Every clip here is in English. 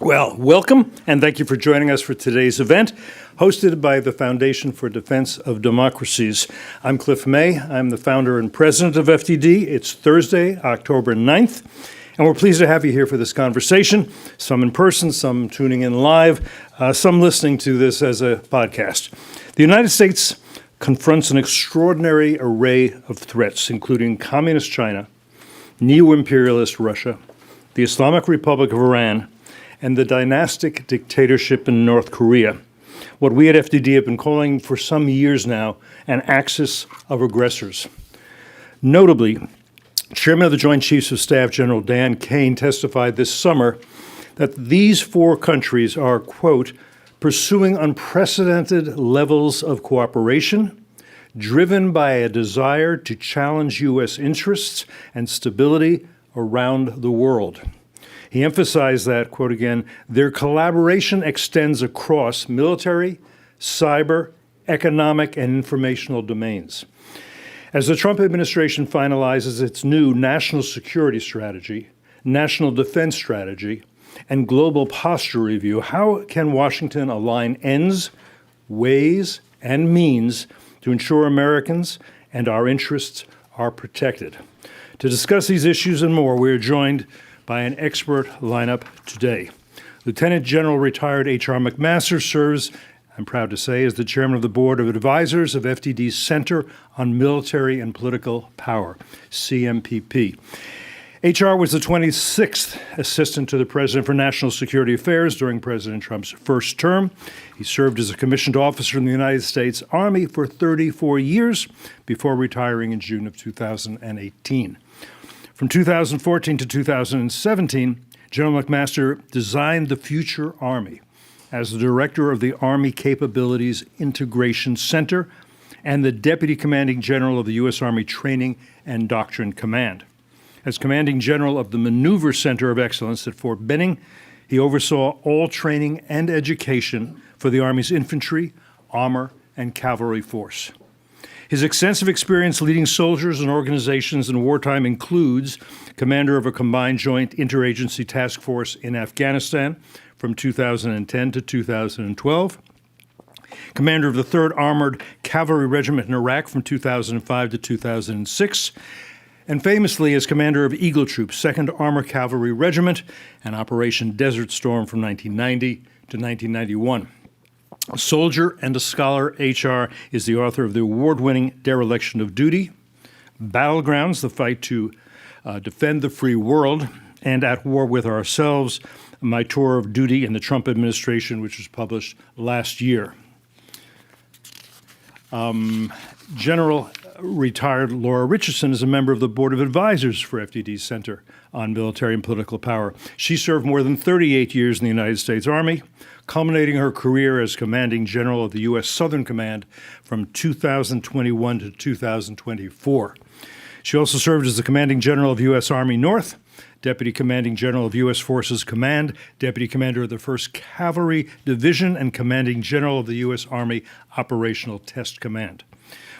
Well, welcome, and thank you for joining us for today's event, hosted by the Foundation for Defense of Democracies. I'm Cliff May. I'm the founder and president of FDD. It's Thursday, October 9th, and we're pleased to have you here for this conversation, some in person, some tuning in live, some listening to this as a podcast. The United States confronts an extraordinary array of threats, including Communist China, neo-imperialist Russia, the Islamic Republic of Iran, and the dynastic dictatorship in North Korea, what we at FDD have been calling for some years now an axis of aggressors. Notably, Chairman of the Joint Chiefs of Staff General Dan Caine testified this summer that these four countries are, quote, pursuing unprecedented levels of cooperation, driven by a desire to challenge U.S. interests and stability around the world. He emphasized that, quote again, their collaboration extends across military, cyber, economic, and informational domains. As the Trump administration finalizes its new national security strategy, national defense strategy, and global posture review, how can Washington align ends, ways, and means to ensure Americans and our interests are protected? To discuss these issues and more, we are joined by an expert lineup today. Lieutenant General retired H.R. McMaster serves, I'm proud to say, as the chairman of the board of advisors of FDD's Center on Military and Political Power, CMPP. H.R. was the 26th assistant to the president for national security affairs during President Trump's first term. He served as a commissioned officer in the United States Army for 34 years before retiring in June of 2018. From 2014 to 2017, General McMaster designed the future Army as the director of the Army Capabilities Integration Center and the deputy commanding general of the U.S. Army Training and Doctrine Command. As commanding general of the Maneuver Center of Excellence at Fort Benning, he oversaw all training and education for the Army's infantry, armor, and cavalry force. His extensive experience leading soldiers and organizations in wartime includes commander of a combined joint interagency task force in Afghanistan from 2010 to 2012, commander of the 3rd Armored Cavalry Regiment in Iraq from 2005 to 2006, and famously as commander of Eagle Troop, 2nd Armored Cavalry Regiment, and Operation Desert Storm from 1990 to 1991. A soldier and a scholar, H.R. is the author of the award-winning Dereliction of Duty, Battlegrounds, the Fight to Defend the Free World, and At War with Ourselves, My Tour of Duty in the Trump Administration, which was published last year. General retired Laura Richardson is a member of the Board of Advisors for FDD's Center on Military and Political Power. She served more than 38 years in the United States Army, culminating her career as commanding general of the U.S. Southern Command from 2021 to 2024. She also served as the commanding general of U.S. Army North, deputy commanding general of U.S. Forces Command, deputy commander of the 1st Cavalry Division, and commanding general of the U.S. Army Operational Test Command.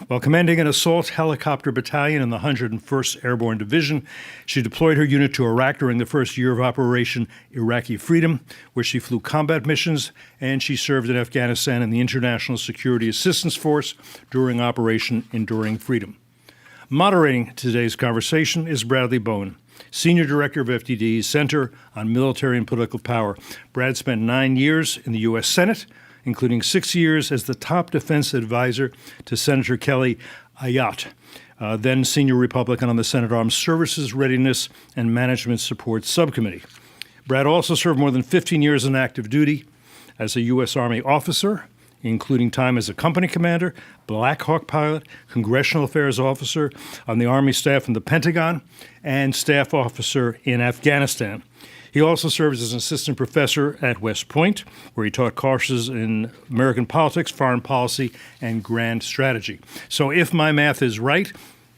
While commanding an assault helicopter battalion in the 101st Airborne Division, she deployed her unit to Iraq during the first year of Operation Iraqi Freedom, where she flew combat missions, and she served in Afghanistan in the International Security Assistance Force during Operation Enduring Freedom. Moderating today's conversation is Bradley Bowman, Senior Director of FDD's Center on Military and Political Power. Brad spent 9 years in the U.S. Senate, including 6 years as the top defense advisor to Senator Kelly Ayotte, then senior Republican on the Senate Armed Services Readiness and Management Support Subcommittee. Brad also served more than 15 years in active duty as a U.S. Army officer, including time as a company commander, Black Hawk pilot, congressional affairs officer on the Army staff in the Pentagon, and staff officer in Afghanistan. He also serves as an assistant professor at West Point, where he taught courses in American politics, foreign policy, and grand strategy. So if my math is right,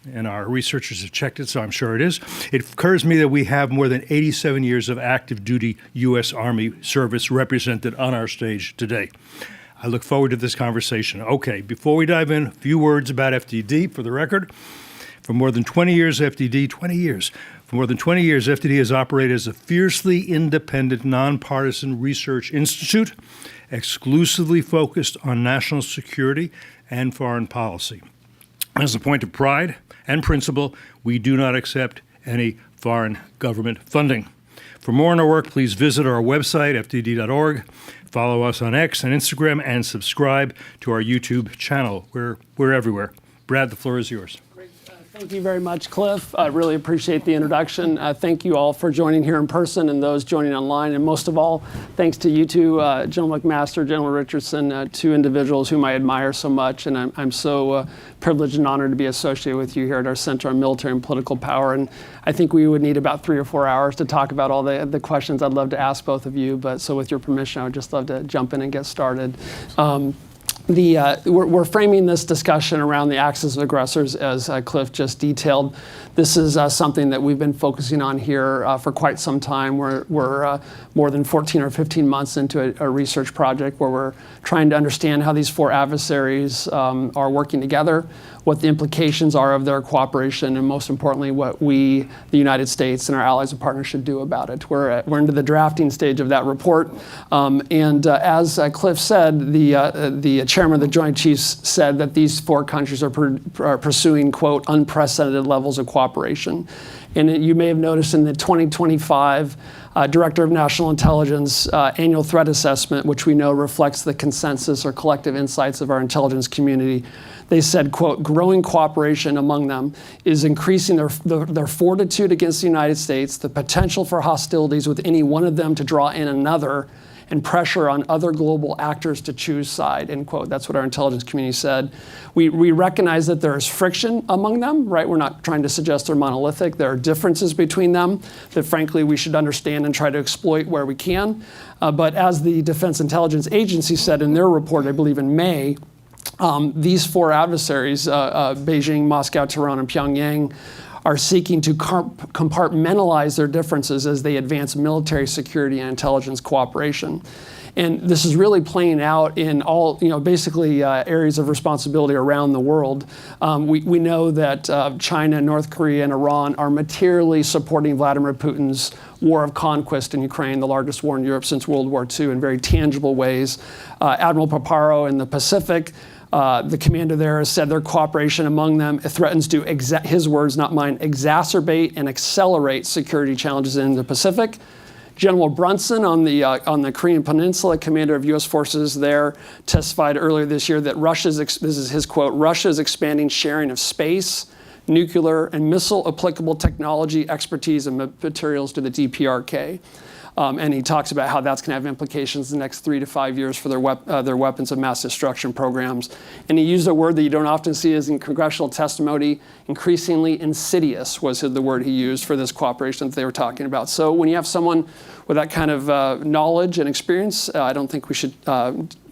and our researchers have checked it, so I'm sure it is, it occurs to me that we have more than 87 years of active duty U.S. Army service represented on our stage today. I look forward to this conversation. Okay, before we dive in, a few words about FDD for the record. For more than 20 years, FTD, 20 years. For more than 20 years, FTD has operated as a fiercely independent, nonpartisan research institute, exclusively focused on national security and foreign policy. As a point of pride and principle, we do not accept any foreign government funding. For more on our work, please visit our website, ftd.org, follow us on X and Instagram, and subscribe to our YouTube channel. We're everywhere. Brad, the floor is yours. Thank you very much, Cliff. I really appreciate the introduction. Thank you all for joining here in person and those joining online. And most of all, thanks to you two, General McMaster, General Richardson, two individuals whom I admire so much. And I'm so privileged and honored to be associated with you here at our Center on Military and Political Power. And I think we would need about 3 or 4 hours to talk about all the questions I'd love to ask both of you. But so with your permission, I would just love to jump in and get started. We're framing this discussion around the Axis of Aggressors, as Cliff just detailed. This is something that we've been focusing on here for quite some time. We're more than 14 or 15 months into a research project where we're trying to understand how these 4 adversaries are working together, what the implications are of their cooperation, and most importantly, what we, the United States and our allies and partners, should do about it. We're into the drafting stage of that report. As Cliff said, the chairman of the Joint Chiefs said that these 4 countries are pursuing, quote, unprecedented levels of cooperation. And you may have noticed in the 2025 Director of National Intelligence annual threat assessment, which we know reflects the consensus or collective insights of our intelligence community, they said, quote, growing cooperation among them is increasing their fortitude against the United States, the potential for hostilities with any one of them to draw in another, and pressure on other global actors to choose side, end quote. That's what our intelligence community said. We recognize that there is friction among them, right? We're not trying to suggest they're monolithic. There are differences between them that, frankly, we should understand and try to exploit where we can. But as the Defense Intelligence Agency said in their report, I believe in May, these 4 adversaries, Beijing, Moscow, Tehran, and Pyongyang, are seeking to compartmentalize their differences as they advance military security and intelligence cooperation. And this is really playing out in all, basically areas of responsibility around the world. We know that China, North Korea, and Iran are materially supporting Vladimir Putin's war of conquest in Ukraine, the largest war in Europe since World War II, in very tangible ways. Admiral Paparo in the Pacific, the commander there has said their cooperation among them threatens to, his words, not mine, exacerbate and accelerate security challenges in the Pacific. General Brunson on the Korean Peninsula, commander of U.S. forces there, testified earlier this year that this is his quote, Russia's expanding sharing of space, nuclear, and missile applicable technology, expertise, and materials to the DPRK. And he talks about how that's going to have implications in the next 3 to 5 years for their weapons of mass destruction programs. And he used a word that you don't often see as in congressional testimony. Increasingly insidious was the word he used for this cooperation that they were talking about. So when you have someone with that kind of knowledge and experience, I don't think we should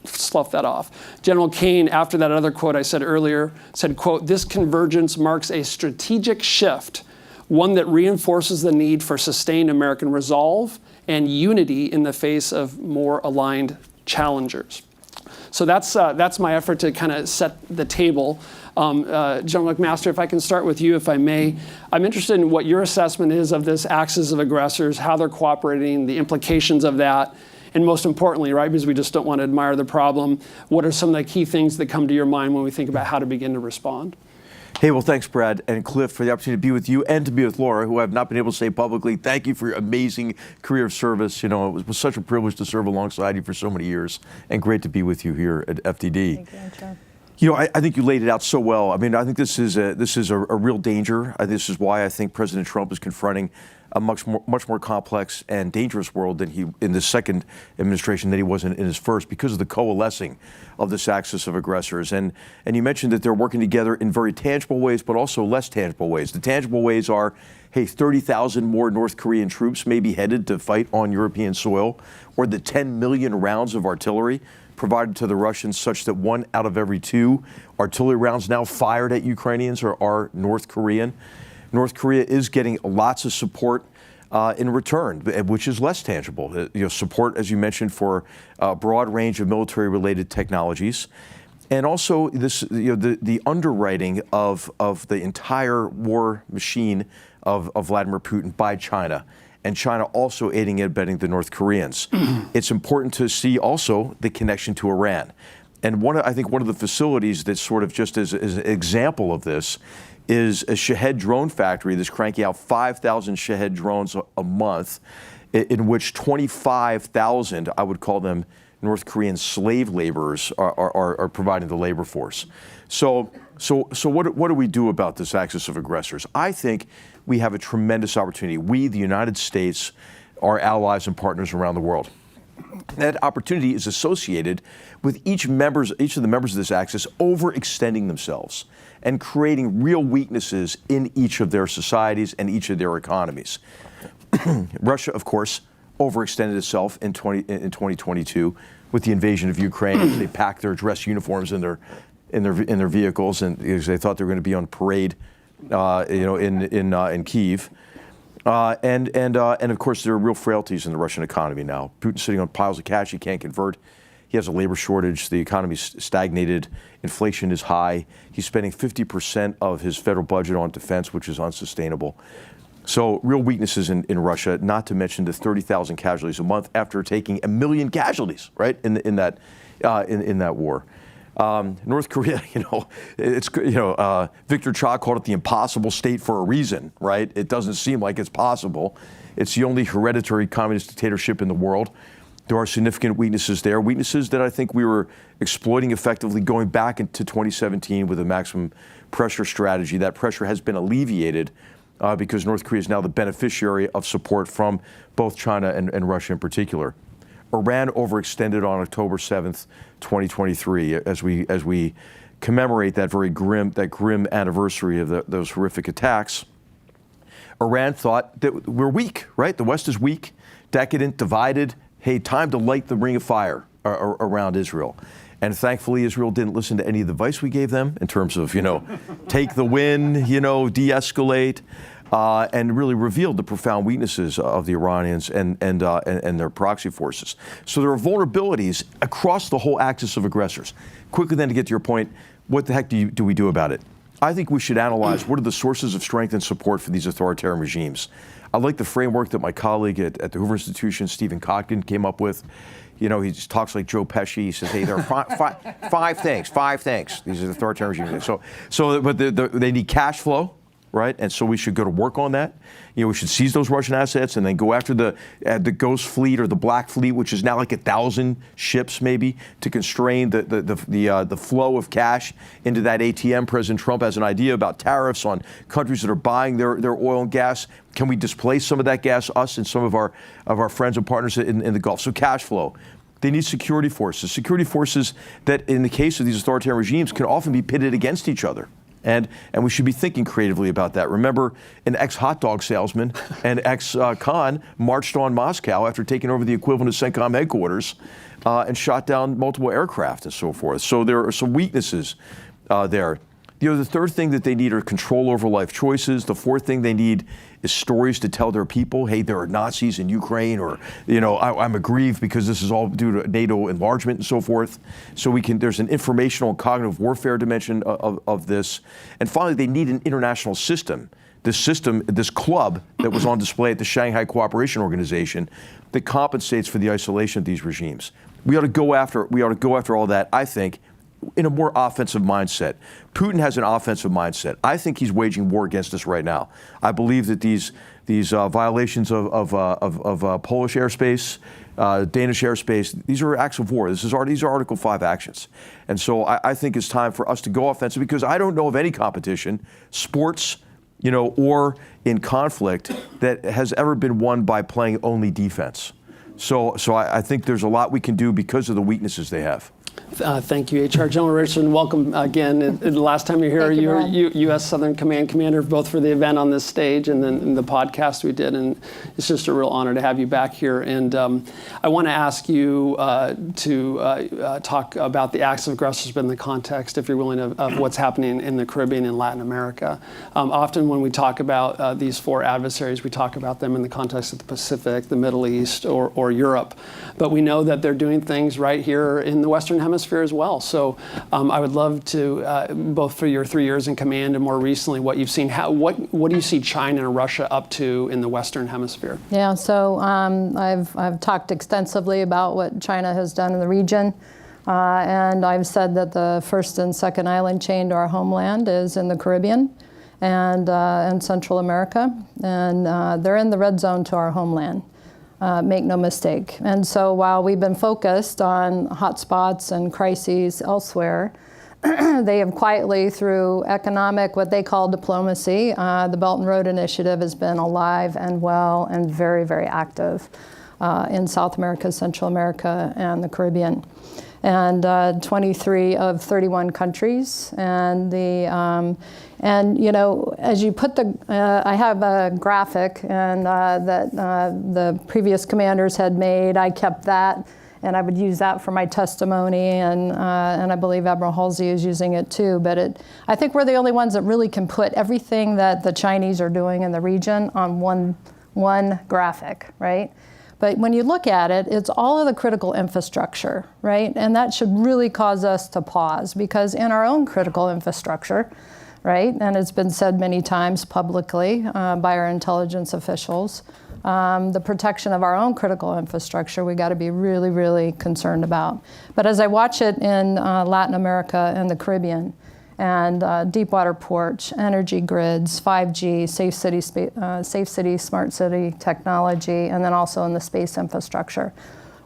slough that off. General Caine, after that other quote I said earlier, said, quote, this convergence marks a strategic shift, one that reinforces the need for sustained American resolve and unity in the face of more aligned challengers. So that's my effort to kind of set the table. General McMaster, if I can start with you, if I may. I'm interested in what your assessment is of this Axis of Aggressors, how they're cooperating, the implications of that, and most importantly, right, because we just don't want to admire the problem, what are some of the key things that come to your mind when we think about how to begin to respond? Hey, well, thanks, Brad and Cliff, for the opportunity to be with you and to be with Laura, who I've not been able to say publicly. Thank you for your amazing career of service. It was such a privilege to serve alongside you for so many years, and great to be with you here at FTD. Thank you, I think you laid it out so well. I mean, I think this is a real danger. This is why I think President Trump is confronting a much more complex and dangerous world than he in the second administration than he was in his first, because of the coalescing of this axis of aggressors. And you mentioned that they're working together in very tangible ways, but also less tangible ways. The tangible ways are, hey, 30,000 more North Korean troops may be headed to fight on European soil, or the 10 million rounds of artillery provided to the Russians, such that 1 out of every 2 artillery rounds now fired at Ukrainians are North Korean. North Korea is getting lots of support in return, which is less tangible. Support, as you mentioned, for a broad range of military-related technologies. And also this, the underwriting of the entire war machine of Vladimir Putin by China, and China also aiding and abetting the North Koreans. It's important to see also the connection to Iran. And I think one of the facilities that's sort of just as an example of this is a Shahed drone factory that's cranking out 5,000 Shahed drones a month, in which 25,000, I would call them North Korean slave laborers, are providing the labor force. So what do we do about this axis of aggressors? I think we have a tremendous opportunity. We, the United States, our allies and partners around the world. That opportunity is associated with each of the members of this axis overextending themselves and creating real weaknesses in each of their societies and each of their economies. Russia, of course, overextended itself in 2022 with the invasion of Ukraine. They packed their dress uniforms in their vehicles, and because they thought they were going to be on parade, in Kyiv. And of course, there are real frailties in the Russian economy now. Putin's sitting on piles of cash he can't convert. He has a labor shortage. The economy's stagnated. Inflation is high. He's spending 50% of his federal budget on defense, which is unsustainable. So real weaknesses in Russia, not to mention the 30,000 casualties a month after taking 1 million casualties, right, in that war. North Korea, Victor Cha called it the impossible state for a reason, right? It doesn't seem like it's possible. It's the only hereditary communist dictatorship in the world. There are significant weaknesses there, weaknesses that I think we were exploiting effectively going back into 2017 with a maximum pressure strategy. That pressure has been alleviated because North Korea is now the beneficiary of support from both China and Russia in particular. Iran overextended on October 7th, 2023, as we commemorate that grim anniversary of those horrific attacks. Iran thought that we're weak, right? The West is weak, decadent, divided. Hey, time to light the ring of fire around Israel. And thankfully, Israel didn't listen to any of the advice we gave them in terms of, take the win, de-escalate, and really revealed the profound weaknesses of the Iranians and their proxy forces. So there are vulnerabilities across the whole axis of aggressors. Quickly then, to get to your point, what the heck do we do about it? I think we should analyze what are the sources of strength and support for these authoritarian regimes. I like the framework that my colleague at the Hoover Institution, Stephen Kotkin, came up with. He just talks like Joe Pesci. He says, hey, there are five things. These are the authoritarian regimes. But they need cash flow, right? And so we should go to work on that. We should seize those Russian assets and then go after the Ghost Fleet or the Black Fleet, which is now like 1,000 ships maybe, to constrain the flow of cash into that ATM. President Trump has an idea about tariffs on countries that are buying their oil and gas. Can we displace some of that gas, us and some of our friends and partners in the Gulf? So cash flow. They need security forces that, in the case of these authoritarian regimes, can often be pitted against each other. And we should be thinking creatively about that. Remember, an ex-hot dog salesman and ex-con marched on Moscow after taking over the equivalent of CENTCOM headquarters and shot down multiple aircraft and so forth. So there are some weaknesses there. The third thing that they need are control over life choices. The fourth thing they need is stories to tell their people. Hey, there are Nazis in Ukraine, or I'm aggrieved because this is all due to NATO enlargement and so forth. So there's an informational and cognitive warfare dimension of this. And finally, they need an international system. This club that was on display at the Shanghai Cooperation Organization that compensates for the isolation of these regimes. We ought to go after all that, I think, in a more offensive mindset. Putin has an offensive mindset. I think he's waging war against us right now. I believe that these violations of Polish airspace, Danish airspace, these are acts of war. These are Article 5 actions. And so I think it's time for us to go offensive, because I don't know of any competition, sports, or in conflict, that has ever been won by playing only defense. So I think there's a lot we can do because of the weaknesses they have. Thank you, HR. General Richardson, welcome again. The last time you're here, you were U.S. Southern Command Commander, both for the event on this stage and then in the podcast we did. And it's just a real honor to have you back here. And I want to ask you to talk about the acts of aggressors, but in the context, if you're willing, of what's happening in the Caribbean and Latin America. Often when we talk about these four adversaries, we talk about them in the context of the Pacific, the Middle East, or Europe. But we know that they're doing things right here in the Western Hemisphere Hemisphere as well. So I would love to, both for your 3 years in command and more recently, what you've seen. What do you see China and Russia up to in the Western Hemisphere? Yeah, so I've talked extensively about what China has done in the region. And I've said that the first and second island chain to our homeland is in the Caribbean and Central America. And they're in the red zone to our homeland. Make no mistake. And so while we've been focused on hotspots and crises elsewhere, they have quietly, through economic, what they call diplomacy, the Belt and Road Initiative has been alive and well and very, very active in South America, Central America, and the Caribbean. And 23 of 31 countries. And you know, as you put I have a graphic and that the previous commanders had made. I kept that, and I would use that for my testimony, and I believe Admiral Halsey is using it too. But I think we're the only ones that really can put everything that the Chinese are doing in the region on one graphic, right? But when you look at it, it's all of the critical infrastructure, right? And that should really cause us to pause, because in our own critical infrastructure, right, and it's been said many times publicly by our intelligence officials, the protection of our own critical infrastructure, we got to be really, really concerned about. But as I watch it in Latin America and the Caribbean, and deep water ports, energy grids, 5G, safe city, smart city technology, and then also in the space infrastructure.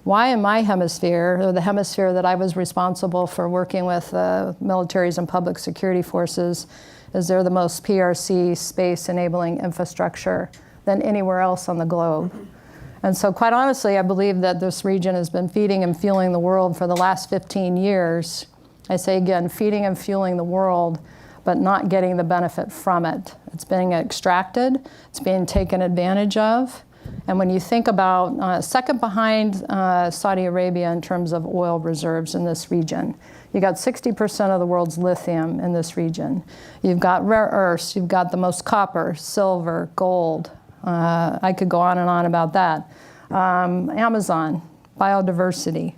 Why in my hemisphere, or the hemisphere that I was responsible for working with militaries and public security forces, is they're the most PRC space enabling infrastructure than anywhere else on the globe. And so quite honestly, I believe that this region has been feeding and fueling the world for the last 15 years. I say again, feeding and fueling the world, but not getting the benefit from it. It's being extracted, it's being taken advantage of. And when you think about second behind Saudi Arabia in terms of oil reserves in this region, you got 60% of the world's lithium in this region. You've got rare earths, you've got the most copper, silver, gold. I could go on and on about that. Amazon, biodiversity,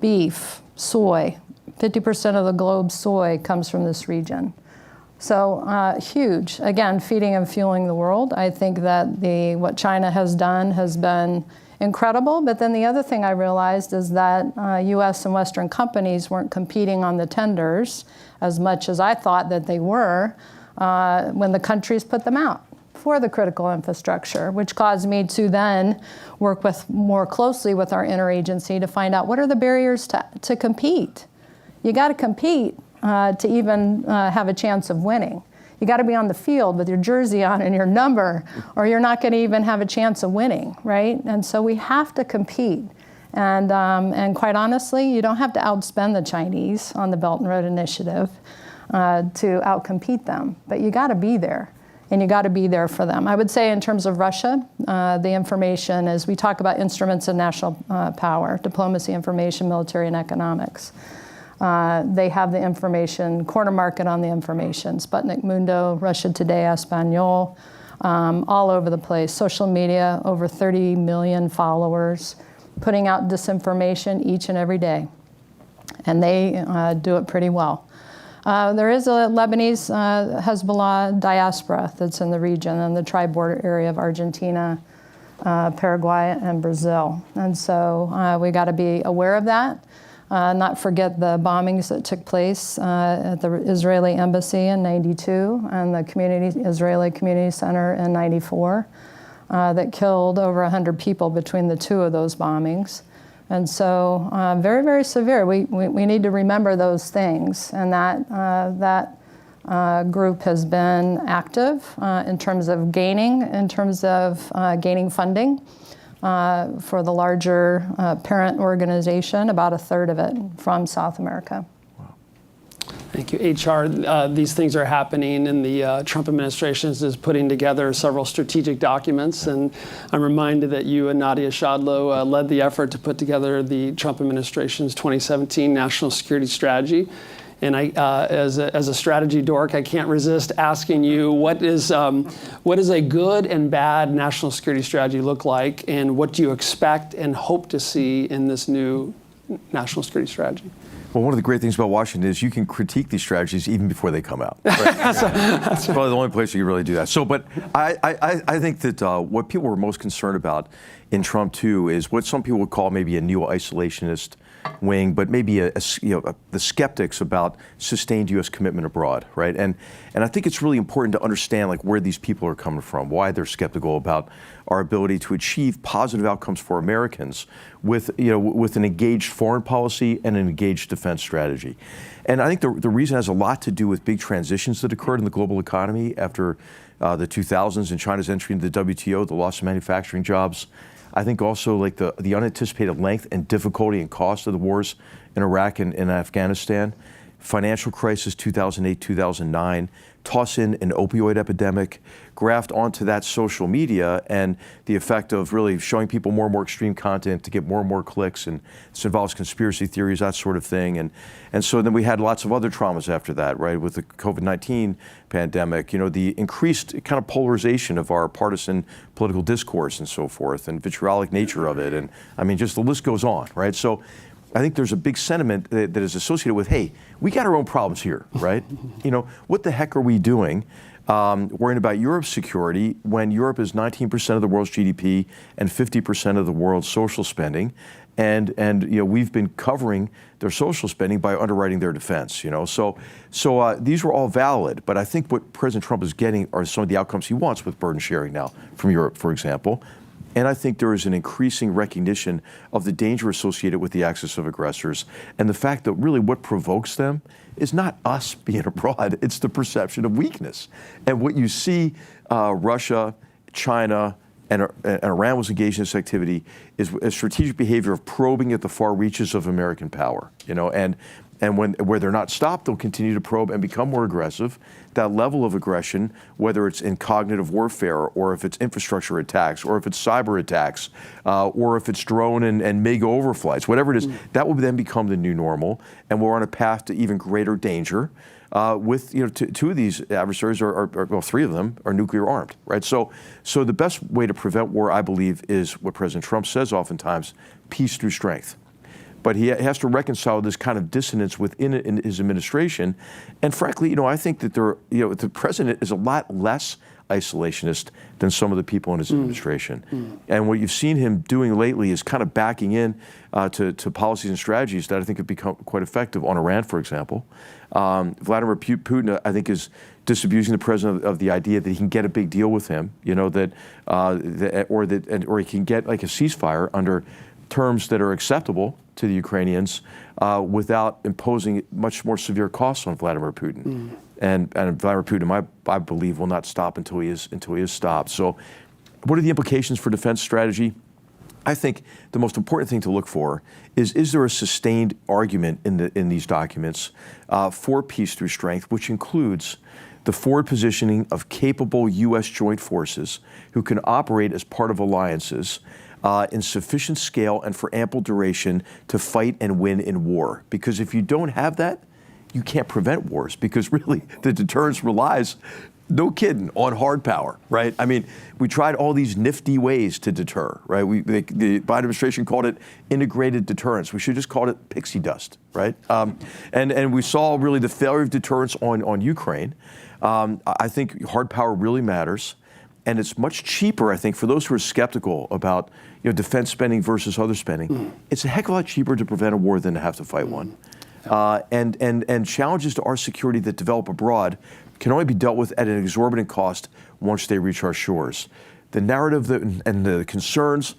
beef, soy. 50% of the globe's soy comes from this region. So huge. Again, feeding and fueling the world. I think that what China has done has been incredible. But then the other thing I realized is that U.S. and Western companies weren't competing on the tenders as much as I thought that they were when the countries put them out for the critical infrastructure, which caused me to then work more closely with our interagency to find out what are the barriers to compete. You got to compete to even have a chance of winning. You got to be on the field with your jersey on and your number, or you're not going to even have a chance of winning, right? And so we have to compete. And quite honestly, you don't have to outspend the Chinese on the Belt and Road Initiative to outcompete them, but you got to be there. And you got to be there for them. I would say in terms of Russia, the information, as we talk about instruments of national power, diplomacy, information, military, and economics. They have the information, corner market on the information, Sputnik Mundo, Russia Today, Espanol, all over the place. Social media, over 30 million followers, putting out disinformation each and every day. And they do it pretty well. There is a Lebanese Hezbollah diaspora that's in the region, in the tri-border area of Argentina, Paraguay, and Brazil. And so we got to be aware of that. Not forget the bombings that took place at the Israeli embassy in '92 and the Israeli Community Center in '94 that killed over 100 people between the two of those bombings. And so very, very severe. We need to remember those things. And that group has been active in terms of gaining funding for the larger parent organization, about a third of it from South America. Thank you. HR, these things are happening, and the Trump administration is putting together several strategic documents. And I'm reminded that you and Nadia Shadlow led the effort to put together the Trump administration's 2017 National Security Strategy. And I, as a strategy dork, I can't resist asking you, what does a good and bad national security strategy look like, and what do you expect and hope to see in this new national security strategy. Well, one of the great things about Washington is you can critique these strategies even before they come out. Right? That's probably the only place you can really do that. So, but I think that what people were most concerned about in Trump too is what some people would call maybe a neo-isolationist wing, but maybe the skeptics about sustained U.S. commitment abroad, right? And I think it's really important to understand like where these people are coming from, why they're skeptical about our ability to achieve positive outcomes for Americans with an engaged foreign policy and an engaged defense strategy. And I think the reason has a lot to do with big transitions that occurred in the global economy after the 2000s and China's entry into the WTO, the loss of manufacturing jobs. I think also like the unanticipated length and difficulty and cost of the wars in Iraq and Afghanistan, financial crisis 2008, 2009, toss in an opioid epidemic, graft onto that social media and the effect of really showing people more and more extreme content to get more and more clicks, and this involves conspiracy theories, that sort of thing. And so then we had lots of other traumas after that, right, with the COVID-19 pandemic, the increased kind of polarization of our partisan political discourse and so forth, and vitriolic nature of it. And I mean, just the list goes on, right? So I think there's a big sentiment that is associated with, hey, we got our own problems here, right? What the heck are we doing worrying about Europe's security when Europe is 19% of the world's GDP and 50% of the world's social spending? And we've been covering their social spending by underwriting their defense, So these were all valid, but I think what President Trump is getting are some of the outcomes he wants with burden sharing now from Europe, for example. And I think there is an increasing recognition of the danger associated with the Axis of Aggressors and the fact that really what provokes them is not us being abroad, it's the perception of weakness. And what you see Russia, China, and Iran was engaged in this activity is a strategic behavior of probing at the far reaches of American power, and where they're not stopped, they'll continue to probe and become more aggressive. That level of aggression, whether it's in cognitive warfare or if it's infrastructure attacks or if it's cyber attacks or if it's drone and MiG overflights, whatever it is, that will then become the new normal. And we're on a path to even greater danger with, two of these adversaries, well, three of them are nuclear armed, right? So the best way to prevent war, I believe, is what President Trump says oftentimes, peace through strength. But he has to reconcile this kind of dissonance within his administration. And frankly, I think that the president is a lot less isolationist than some of the people in his administration. And what you've seen him doing lately is kind of backing in to policies and strategies that I think have become quite effective on Iran, for example. Vladimir Putin, I think, is disabusing the president of the idea that he can get a big deal with him, or he can get like a ceasefire under terms that are acceptable to the Ukrainians without imposing much more severe costs on Vladimir Putin. And Vladimir Putin, I believe, will not stop until he is stopped. So what are the implications for defense strategy? I think the most important thing to look for is there a sustained argument in these documents for peace through strength, which includes the forward positioning of capable U.S. joint forces who can operate as part of alliances in sufficient scale and for ample duration to fight and win in war. Because if you don't have that, you can't prevent wars, because really the deterrence relies, no kidding, on hard power, right? I mean, we tried all these nifty ways to deter, right? The Biden administration called it integrated deterrence. We should just call it pixie dust, right? And we saw really the failure of deterrence on Ukraine. I think hard power really matters. And it's much cheaper, I think, for those who are skeptical about defense spending versus other spending. It's a heck of a lot cheaper to prevent a war than to have to fight one. And challenges to our security that develop abroad can only be dealt with at an exorbitant cost once they reach our shores. The narrative and the concerns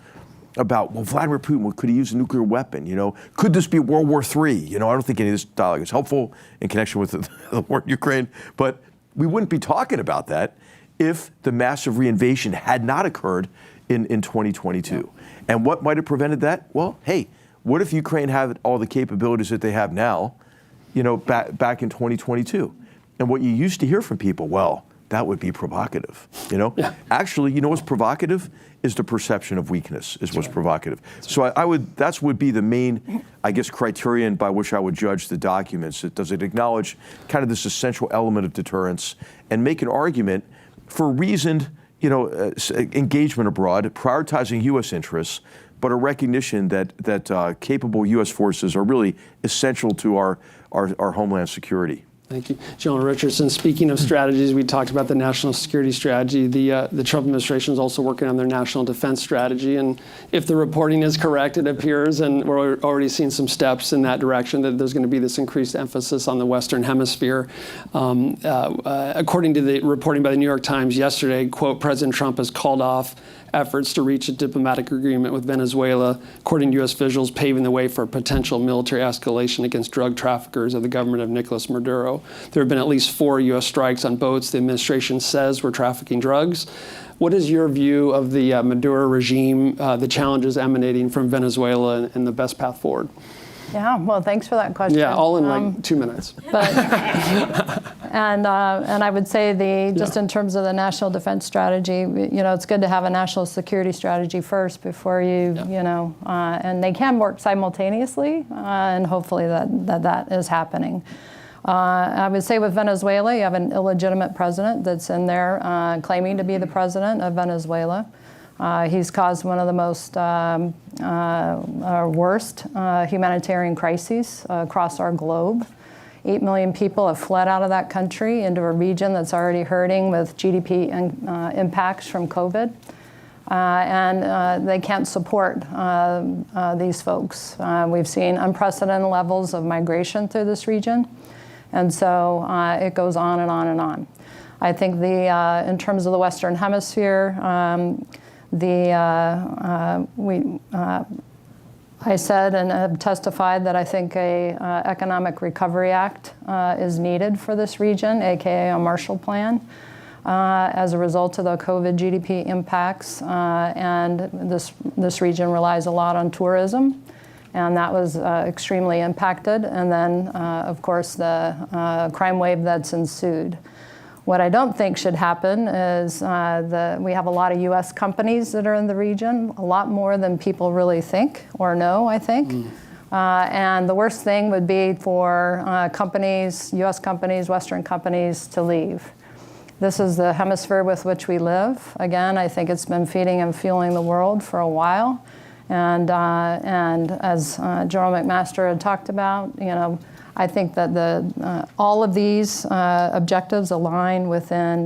about, well, Vladimir Putin, could he use a nuclear weapon? Could this be World War III? I don't think any of this dialogue is helpful in connection with the war in Ukraine, but we wouldn't be talking about that if the massive reinvasion had not occurred in 2022. Yeah. And what might have prevented that? Well, hey, what if Ukraine had all the capabilities that they have now, back in 2022? And what you used to hear from people, well, that would be provocative, Yeah. Actually, what's provocative is the perception of weakness is what's provocative. So that would be the main, I guess, criterion by which I would judge the documents. Does it acknowledge kind of this essential element of deterrence and make an argument for reasoned, engagement abroad, prioritizing U.S. interests, but a recognition that capable U.S. forces are really essential to our homeland security. Thank you. General Richardson, speaking of strategies, we talked about the national security strategy. The Trump administration is also working on their national defense strategy. And if the reporting is correct, it appears, and we're already seeing some steps in that direction, that there's going to be this increased emphasis on the Western Hemisphere. According to the reporting by the New York Times yesterday, quote, President Trump has called off efforts to reach a diplomatic agreement with Venezuela, according to U.S. officials, paving the way for a potential military escalation against drug traffickers of the government of Nicolas Maduro. There have been at least 4 U.S. strikes on boats the administration says were trafficking drugs. What is your view of the Maduro regime, the challenges emanating from Venezuela, and the best path forward? Yeah, well, thanks for that question. Yeah, all in like 2 minutes. But, and I would say just in terms of the national defense strategy, it's good to have a national security strategy first before and they can work simultaneously, and hopefully that is happening. I would say with Venezuela, you have an illegitimate president that's in there claiming to be the president of Venezuela. He's caused one of the most worst humanitarian crises across our globe. 8 million people have fled out of that country into a region that's already hurting with GDP impacts from COVID. And they can't support these folks. We've seen unprecedented levels of migration through this region. And so it goes on and on and on. I think in terms of the Western Hemisphere, I said and have testified that I think a Economic Recovery Act is needed for this region, aka a Marshall Plan, as a result of the COVID GDP impacts. And this region relies a lot on tourism, and that was extremely impacted. And then, of course, the crime wave that's ensued. What I don't think should happen is we have a lot of U.S. companies that are in the region, a lot more than people really think or know, I think. And the worst thing would be for companies, U.S. companies, Western companies, to leave. This is the hemisphere with which we live. Again, I think it's been feeding and fueling the world for a while. And as General McMaster had talked about, I think that all of these objectives align within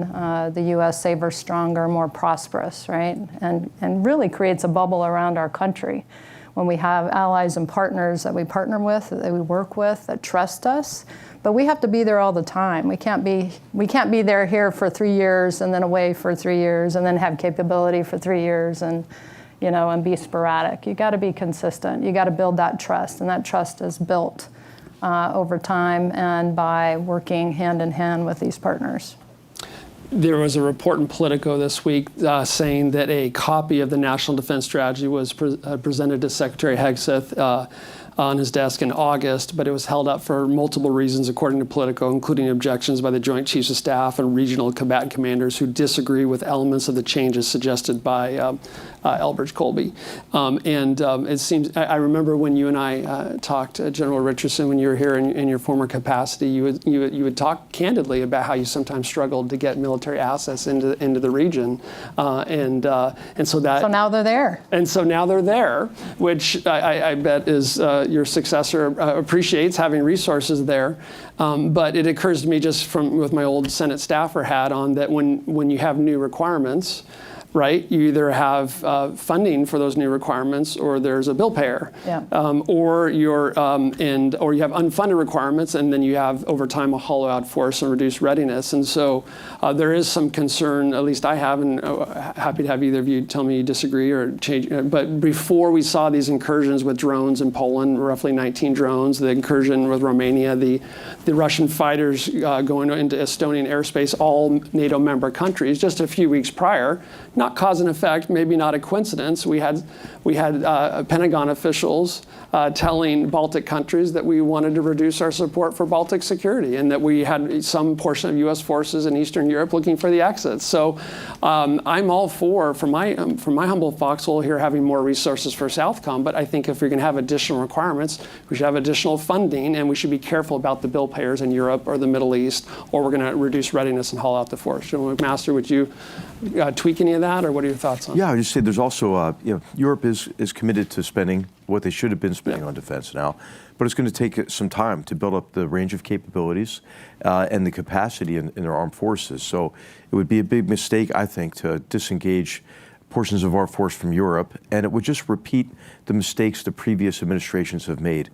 the U.S. safer, stronger, more prosperous, right? And really creates a bubble around our country when we have allies and partners that we partner with, that we work with, that trust us. But we have to be there all the time. We can't be there here for 3 years and then away for 3 years and then have capability for 3 years and be sporadic. You got to be consistent. You got to build that trust, and that trust is built over time and by working hand in hand with these partners. There was a report in Politico this week saying that a copy of the National Defense Strategy was presented to Secretary Hegseth on his desk in August, but it was held up for multiple reasons, according to Politico, including objections by the Joint Chiefs of Staff and regional combatant commanders who disagree with elements of the changes suggested by Elbridge Colby. It seems, I remember when you and I talked, General Richardson, when you were here in your former capacity, you would talk candidly about how you sometimes struggled to get military assets into the region. So now they're there. And so now they're there, which I bet is your successor appreciates having resources there. But it occurs to me just with my old Senate staffer hat on that when you have new requirements, right? You either have funding for those new requirements, or there's a bill payer, or you have unfunded requirements, and then you have over time a hollow-out force and reduced readiness. And so there is some concern, at least I have, and happy to have either of you tell me you disagree or change. But before we saw these incursions with drones in Poland, roughly 19 drones, the incursion with Romania, the Russian fighters going into Estonian airspace, all NATO member countries, just a few weeks prior. not cause and effect, maybe not a coincidence. We had Pentagon officials telling Baltic countries that we wanted to reduce our support for Baltic security, and that we had some portion of U.S. forces in Eastern Europe looking for the exits. So I'm all from my humble foxhole here, having more resources for Southcom. But I think if we're going to have additional requirements, we should have additional funding, and we should be careful about the bill payers in Europe or the Middle East, or we're going to reduce readiness and haul out the force. General McMaster, would you tweak any of that, or what are your thoughts on? Yeah, I would just say there's also, Europe is committed to spending what they should have been spending on defense now, but it's going to take some time to build up the range of capabilities and the capacity in their armed forces. So it would be a big mistake, I think, to disengage portions of our force from Europe, and it would just repeat the mistakes the previous administrations have made.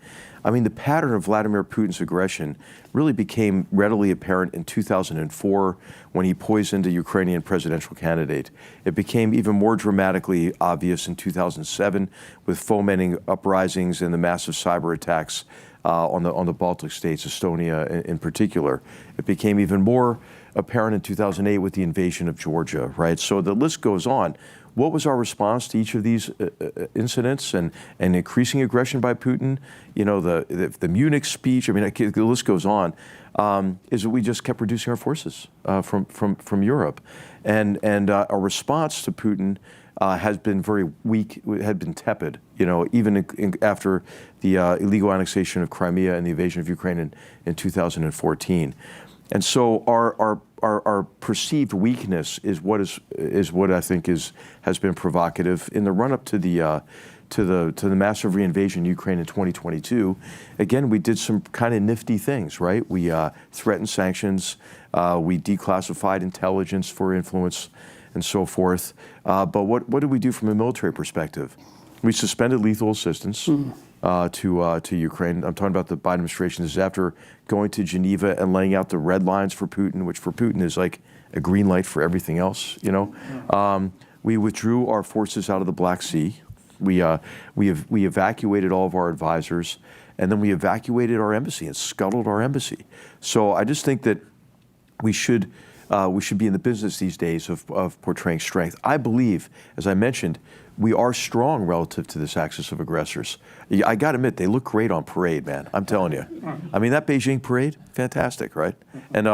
I mean, the pattern of Vladimir Putin's aggression really became readily apparent in 2004 when he poisoned a Ukrainian presidential candidate. It became even more dramatically obvious in 2007 with fomenting uprisings and the massive cyber attacks on the Baltic states, Estonia in particular. It became even more apparent in 2008 with the invasion of Georgia, right? So the list goes on. What was our response to each of these incidents and increasing aggression by Putin? You know, the Munich speech, I mean, the list goes on, is that we just kept reducing our forces from Europe. And our response to Putin has been very weak, had been tepid, you know, even after the illegal annexation of Crimea and the invasion of Ukraine in 2014. And so our perceived weakness is what I think has been provocative in the run-up to the massive reinvasion of Ukraine in 2022. Again, we did some kind of nifty things, right? We threatened sanctions, we declassified intelligence for influence, and so forth. But what did we do from a military perspective? We suspended lethal assistance. To Ukraine. I'm talking about the Biden administration. This is after going to Geneva and laying out the red lines for Putin, which for Putin is like a green light for everything else. You know, we withdrew our forces out of the Black Sea. We evacuated all of our advisors, and then we evacuated our embassy and scuttled our embassy. So I just think that we should be in the business these days of portraying strength. I believe, as I mentioned, we are strong relative to this axis of aggressors. I got to admit, they look great on parade, man. I'm telling you. I mean, that Beijing parade, fantastic, right? And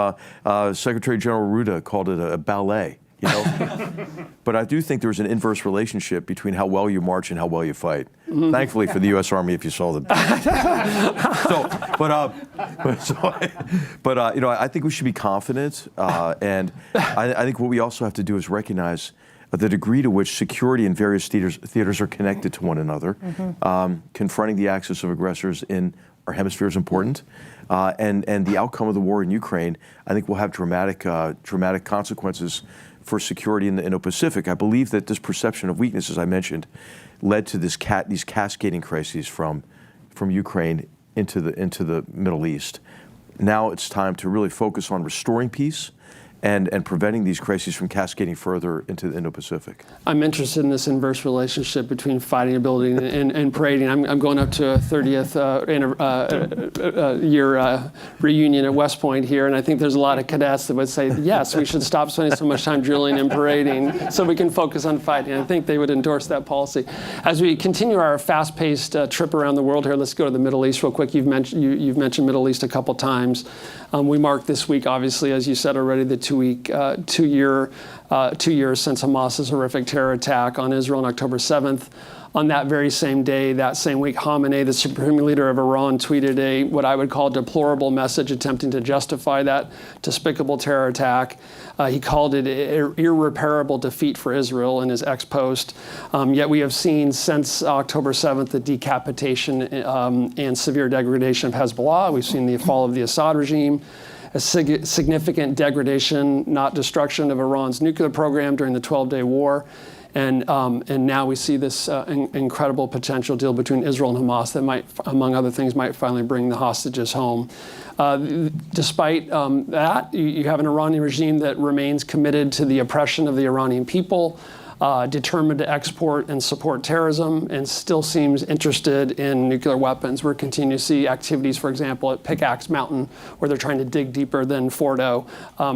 Secretary General Ruda called it a ballet, you know? But I do think there's an inverse relationship between how well you march and how well you fight. Thankfully for the U.S. Army, if you saw them. But you know, I think we should be confident, and I think what we also have to do is recognize the degree to which security in various theaters are connected to one another. Confronting the axis of aggressors in our hemisphere is important, and the outcome of the war in Ukraine, I think, will have dramatic consequences for security in the Indo-Pacific. I believe that this perception of weakness, as I mentioned, led to these cascading crises from Ukraine into the Middle East. Now it's time to really focus on restoring peace and preventing these crises from cascading further into the Indo-Pacific. I'm interested in this inverse relationship between fighting ability and parading. I'm going up to a 30th year reunion at West Point here, and I think there's a lot of cadets that would say, yes, we should stop spending so much time drilling and parading so we can focus on fighting. I think they would endorse that policy. As we continue our fast-paced trip around the world here, let's go to the Middle East real quick. You've mentioned Middle East a couple times. We marked this week, obviously, as you said already, the 2 years since Hamas's horrific terror attack on Israel on October 7th. On that very same day, that same week, Khamenei, the supreme leader of Iran, tweeted what I would call deplorable message attempting to justify that despicable terror attack. He called it irreparable defeat for Israel in his X post. Yet we have seen since October 7th the decapitation and severe degradation of Hezbollah. We've seen the fall of the Assad regime, a significant degradation, not destruction, of Iran's nuclear program during the 12-day war. And now we see this incredible potential deal between Israel and Hamas that might, among other things, might finally bring the hostages home. Despite that, you have an Iranian regime that remains committed to the oppression of the Iranian people. determined to export and support terrorism, and still seems interested in nuclear weapons. We're continuing to see activities, for example, at Pickaxe Mountain, where they're trying to dig deeper than Fordo.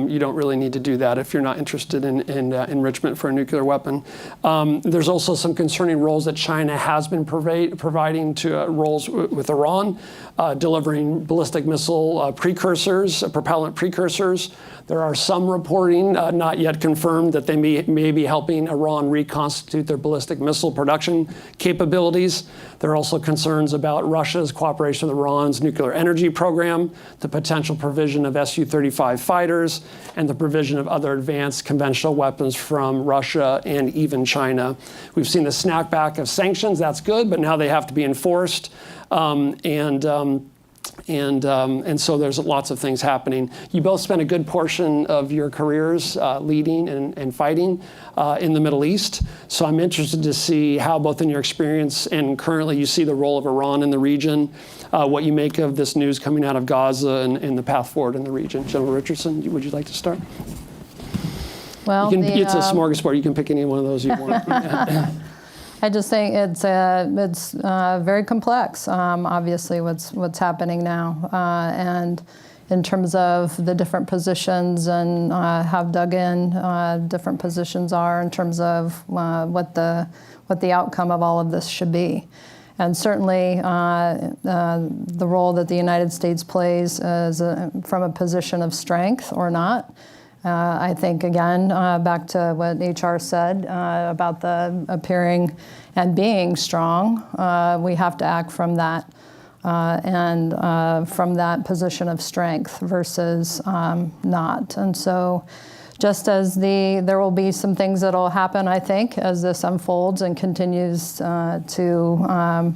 You don't really need to do that if you're not interested in enrichment for a nuclear weapon. There's also some concerning roles that China has been providing to roles with Iran, delivering ballistic missile precursors, propellant precursors. There are some reporting, not yet confirmed, that they may be helping Iran reconstitute their ballistic missile production capabilities. There are also concerns about Russia's cooperation with Iran's nuclear energy program, the potential provision of Su-35 fighters, and the provision of other advanced conventional weapons from Russia and even China. We've seen the snapback of sanctions. That's good, but now they have to be enforced. And so there's lots of things happening. You both spent a good portion of your careers leading and fighting in the Middle East. So I'm interested to see how, both in your experience and currently, you see the role of Iran in the region, what you make of this news coming out of Gaza and the path forward in the region. General Richardson, would you like to start? Well, it's a smorgasbord. You can pick any one of those you want. I just think it's very complex, obviously, what's happening now. And in terms of the different positions and have dug in, different positions are in terms of what the outcome of all of this should be. And certainly the role that the United States plays is from a position of strength or not. I think, again, back to what HR said about the appearing and being strong, we have to act from that and from that position of strength versus not. And so just as there will be some things that will happen, I think, as this unfolds and continues to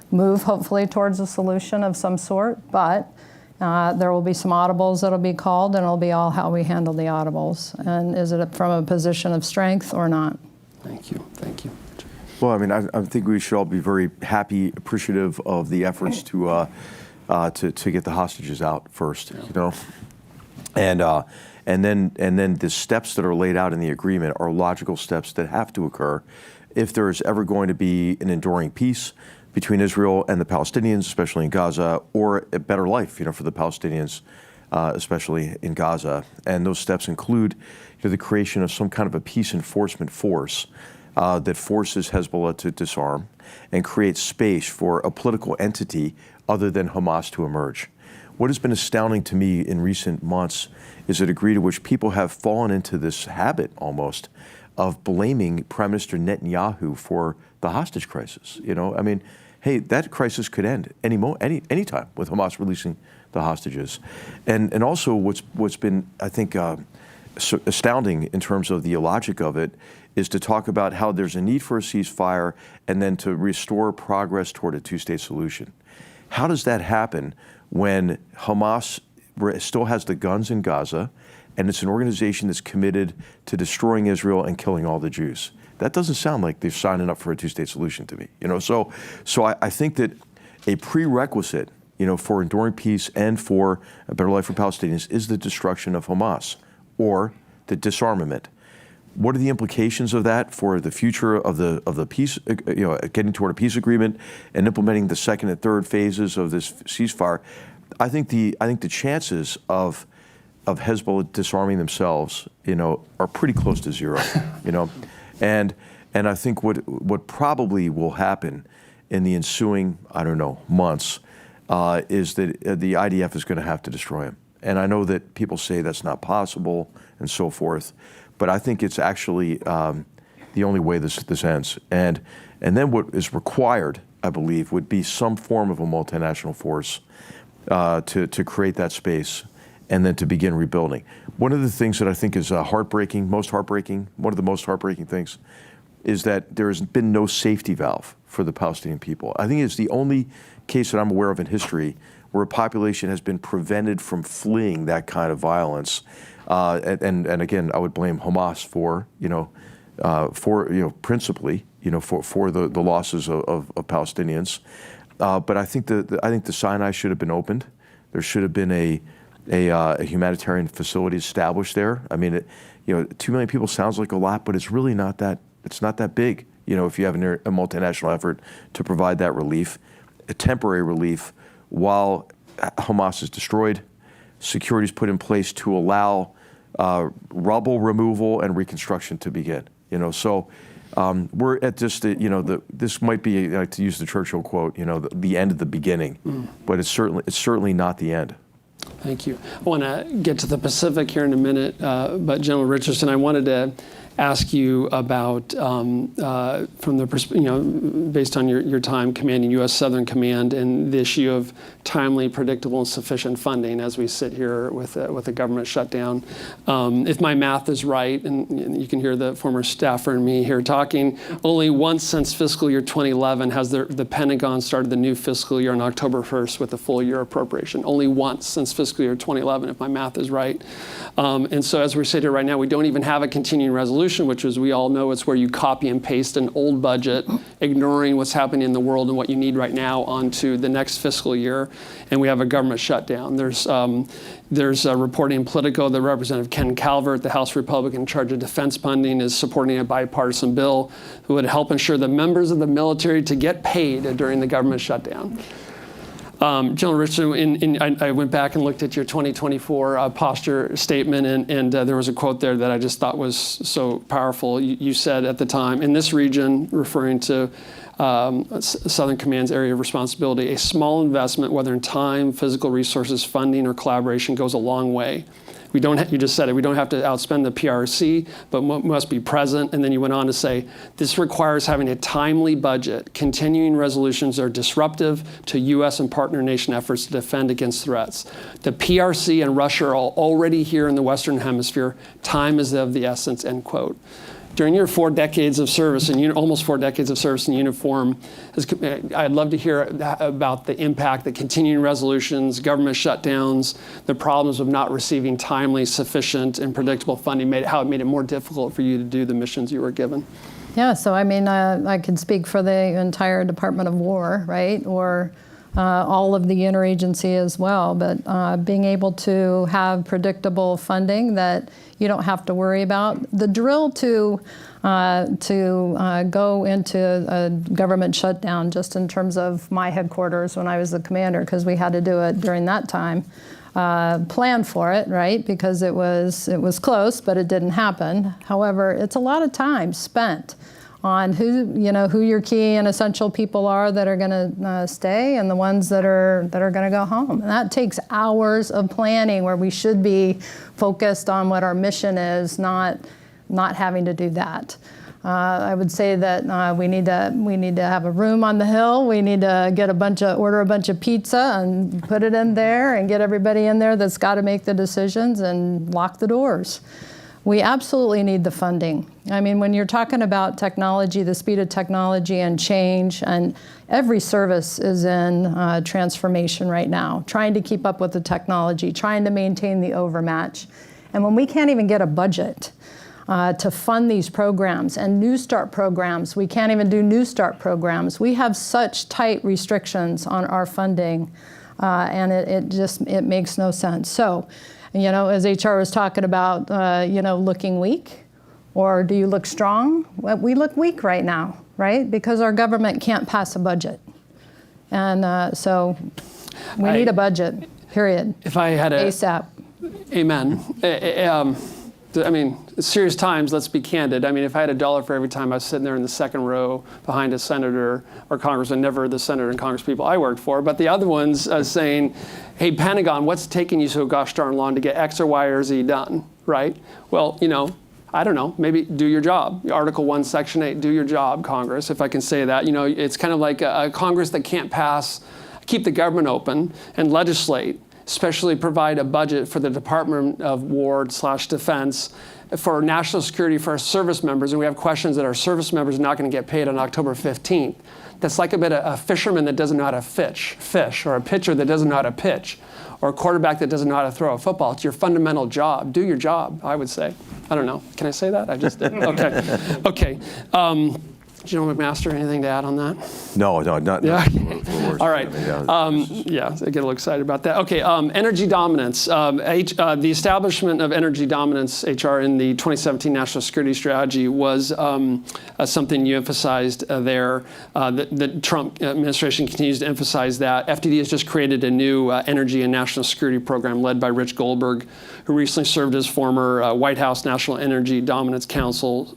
move, hopefully, towards a solution of some sort, but there will be some audibles that will be called, and it'll be all how we handle the audibles. And is it from a position of strength or not? Thank you. Thank you. Well, I mean, I think we should all be very happy, appreciative of the efforts to get the hostages out first, you know, and then the steps that are laid out in the agreement are logical steps that have to occur if there is ever going to be an enduring peace between Israel and the Palestinians, especially in Gaza, or a better life, you know, for the Palestinians, especially in Gaza. And those steps include, you know, the creation of some kind of a peace enforcement force that forces Hezbollah to disarm and creates space for a political entity other than Hamas to emerge. What has been astounding to me in recent months is the degree to which people have fallen into this habit almost of blaming Prime Minister Netanyahu for the hostage crisis. You know, I mean, hey, that crisis could end any time with Hamas releasing the hostages. And also what's been, I think, astounding in terms of the illogic of it is to talk about how there's a need for a ceasefire and then to restore progress toward a two-state solution. How does that happen when Hamas still has the guns in Gaza and it's an organization that's committed to destroying Israel and killing all the Jews? That doesn't sound like they're signing up for a two-state solution to me. You know, so I think that a prerequisite, you know, for enduring peace and for a better life for Palestinians is the destruction of Hamas or the disarmament. What are the implications of that for the future of the peace? You know, getting toward a peace agreement and implementing the second and third phases of this ceasefire. I think the chances of Hezbollah disarming themselves, you know, are pretty close to zero. You know. And I think what probably will happen in the ensuing, I don't know, months, is that the IDF is going to have to destroy him. And I know that people say that's not possible and so forth, but I think it's actually the only way this ends. And then what is required, I believe, would be some form of a multinational force to create that space and then to begin rebuilding. One of the things that I think is one of the most heartbreaking things is that there has been no safety valve for the Palestinian people. I think it's the only case that I'm aware of in history where a population has been prevented from fleeing that kind of violence. And again, I would blame Hamas for principally, you know, for the losses of Palestinians. But I think the Sinai should have been opened. There should have been a humanitarian facility established there. I mean, 2 million people sounds like a lot, but it's really not that that big, if you have a multinational effort to provide that relief, a temporary relief, while Hamas is destroyed, security is put in place to allow rubble removal and reconstruction to begin. So we're at just this might be, to use the Churchill quote, the end of the beginning, but it's certainly not the end. Thank you. I want to get to the Pacific here in a minute, but General Richardson, I wanted to ask you about, from the based on your time commanding U.S. Southern Command and the issue of timely, predictable, and sufficient funding as we sit here with a government shutdown. If my math is right, and you can hear the former staffer and me here talking, only once since fiscal year 2011 has the Pentagon started the new fiscal year on October 1st with a full year appropriation. Only once since fiscal year 2011, if my math is right. And so as we sit here right now, we don't even have a continuing resolution, which, as we all know, it's where you copy and paste an old budget, ignoring what's happening in the world and what you need right now onto the next fiscal year, and we have a government shutdown. There's reporting in Politico that Representative Ken Calvert, the House Republican in charge of defense funding, is supporting a bipartisan bill that would help ensure the members of the military to get paid during the government shutdown. General Richardson, I went back and looked at your 2024 posture statement, and there was a quote there that I just thought was so powerful. You said at the time, in this region, referring to Southern Command's area of responsibility, a small investment, whether in time, physical resources, funding, or collaboration, goes a long way. You just said it, we don't have to outspend the PRC, but must be present. And then you went on to say, this requires having a timely budget. Continuing resolutions are disruptive to U.S. and partner nation efforts to defend against threats. The PRC and Russia are already here in the Western Hemisphere. Time is of the essence, end quote. During your 4 decades of service, almost 4 decades of service in uniform, I'd love to hear about the impact that continuing resolutions, government shutdowns, the problems of not receiving timely, sufficient, and predictable funding, how it made it more difficult for you to do the missions you were given. Yeah, so I could speak for the entire Department of War, right, or all of the interagency as well, but being able to have predictable funding that you don't have to worry about. The drill to go into a government shutdown, just in terms of my headquarters when I was the commander, because we had to do it during that time, plan for it, right? Because it was close, but it didn't happen. However, it's a lot of time spent on who your key and essential people are that are going to stay, and the ones that are going to go home. And that takes hours of planning, where we should be focused on what our mission is, not having to do that. I would say that we need to have a room on the Hill. We need to order a bunch of pizza and put it in there, and get everybody in there that's got to make the decisions, and lock the doors. We absolutely need the funding. I mean, when you're talking about technology, the speed of technology and change, and every service is in transformation right now, trying to keep up with the technology, trying to maintain the overmatch. And when we can't even get a budget to fund these programs and New Start programs, we can't even do New Start programs. We have such tight restrictions on our funding, and it makes no sense. So, as HR was talking about, looking weak, or do you look strong? Well, we look weak right now, right? Because our government can't pass a budget. And so we need a budget, period. If I had ASAP. Amen. Serious times, let's be candid. If I had $1 for every time I was sitting there in the second row behind a senator or congressman, never the senator and congress people I worked for, but the other ones saying, hey, Pentagon, what's taking you so gosh darn long to get X or Y or Z done, right? Well, I don't know, maybe do your job. Article 1, Section 8, do your job, Congress, if I can say that. It's kind of like a Congress that can't keep the government open and legislate, especially provide a budget for the Department of War/Defense for national security for our service members, and we have questions that our service members are not going to get paid on October 15th. That's like a fisherman that doesn't know how to fish, or a pitcher that doesn't know how to pitch, or a quarterback that doesn't know how to throw a football. It's your fundamental job. Do your job, I would say. I don't know. Can I say that? I just did. Okay. Okay. General McMaster, anything to add on that? No, not. Yeah. Worse. All right. I mean, Yeah, I get a little excited about that. Okay, energy dominance. The establishment of energy dominance, HR, in the 2017 National Security Strategy was something you emphasized there. The Trump administration continues to emphasize that. FDD has just created a new energy and national security program led by Rich Goldberg, who recently served as former White House National Energy Dominance Council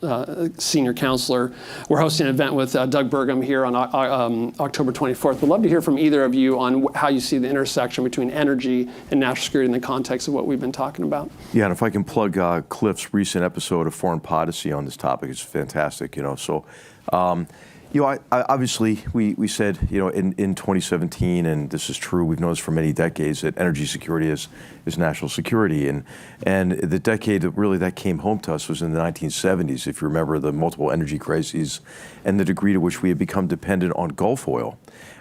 senior counselor. We're hosting an event with Doug Burgum here on October 24th. We'd love to hear from either of you on how you see the intersection between energy and national security in the context of what we've been talking about. Yeah, and if I can plug Cliff's recent episode of Foreign Policy on this topic, it's fantastic. So, I obviously we said in 2017, and this is true. We've noticed for many decades that energy security is national security, and the decade that came home to us was in the 1970s. If you remember the multiple energy crises and the degree to which we had become dependent on Gulf oil.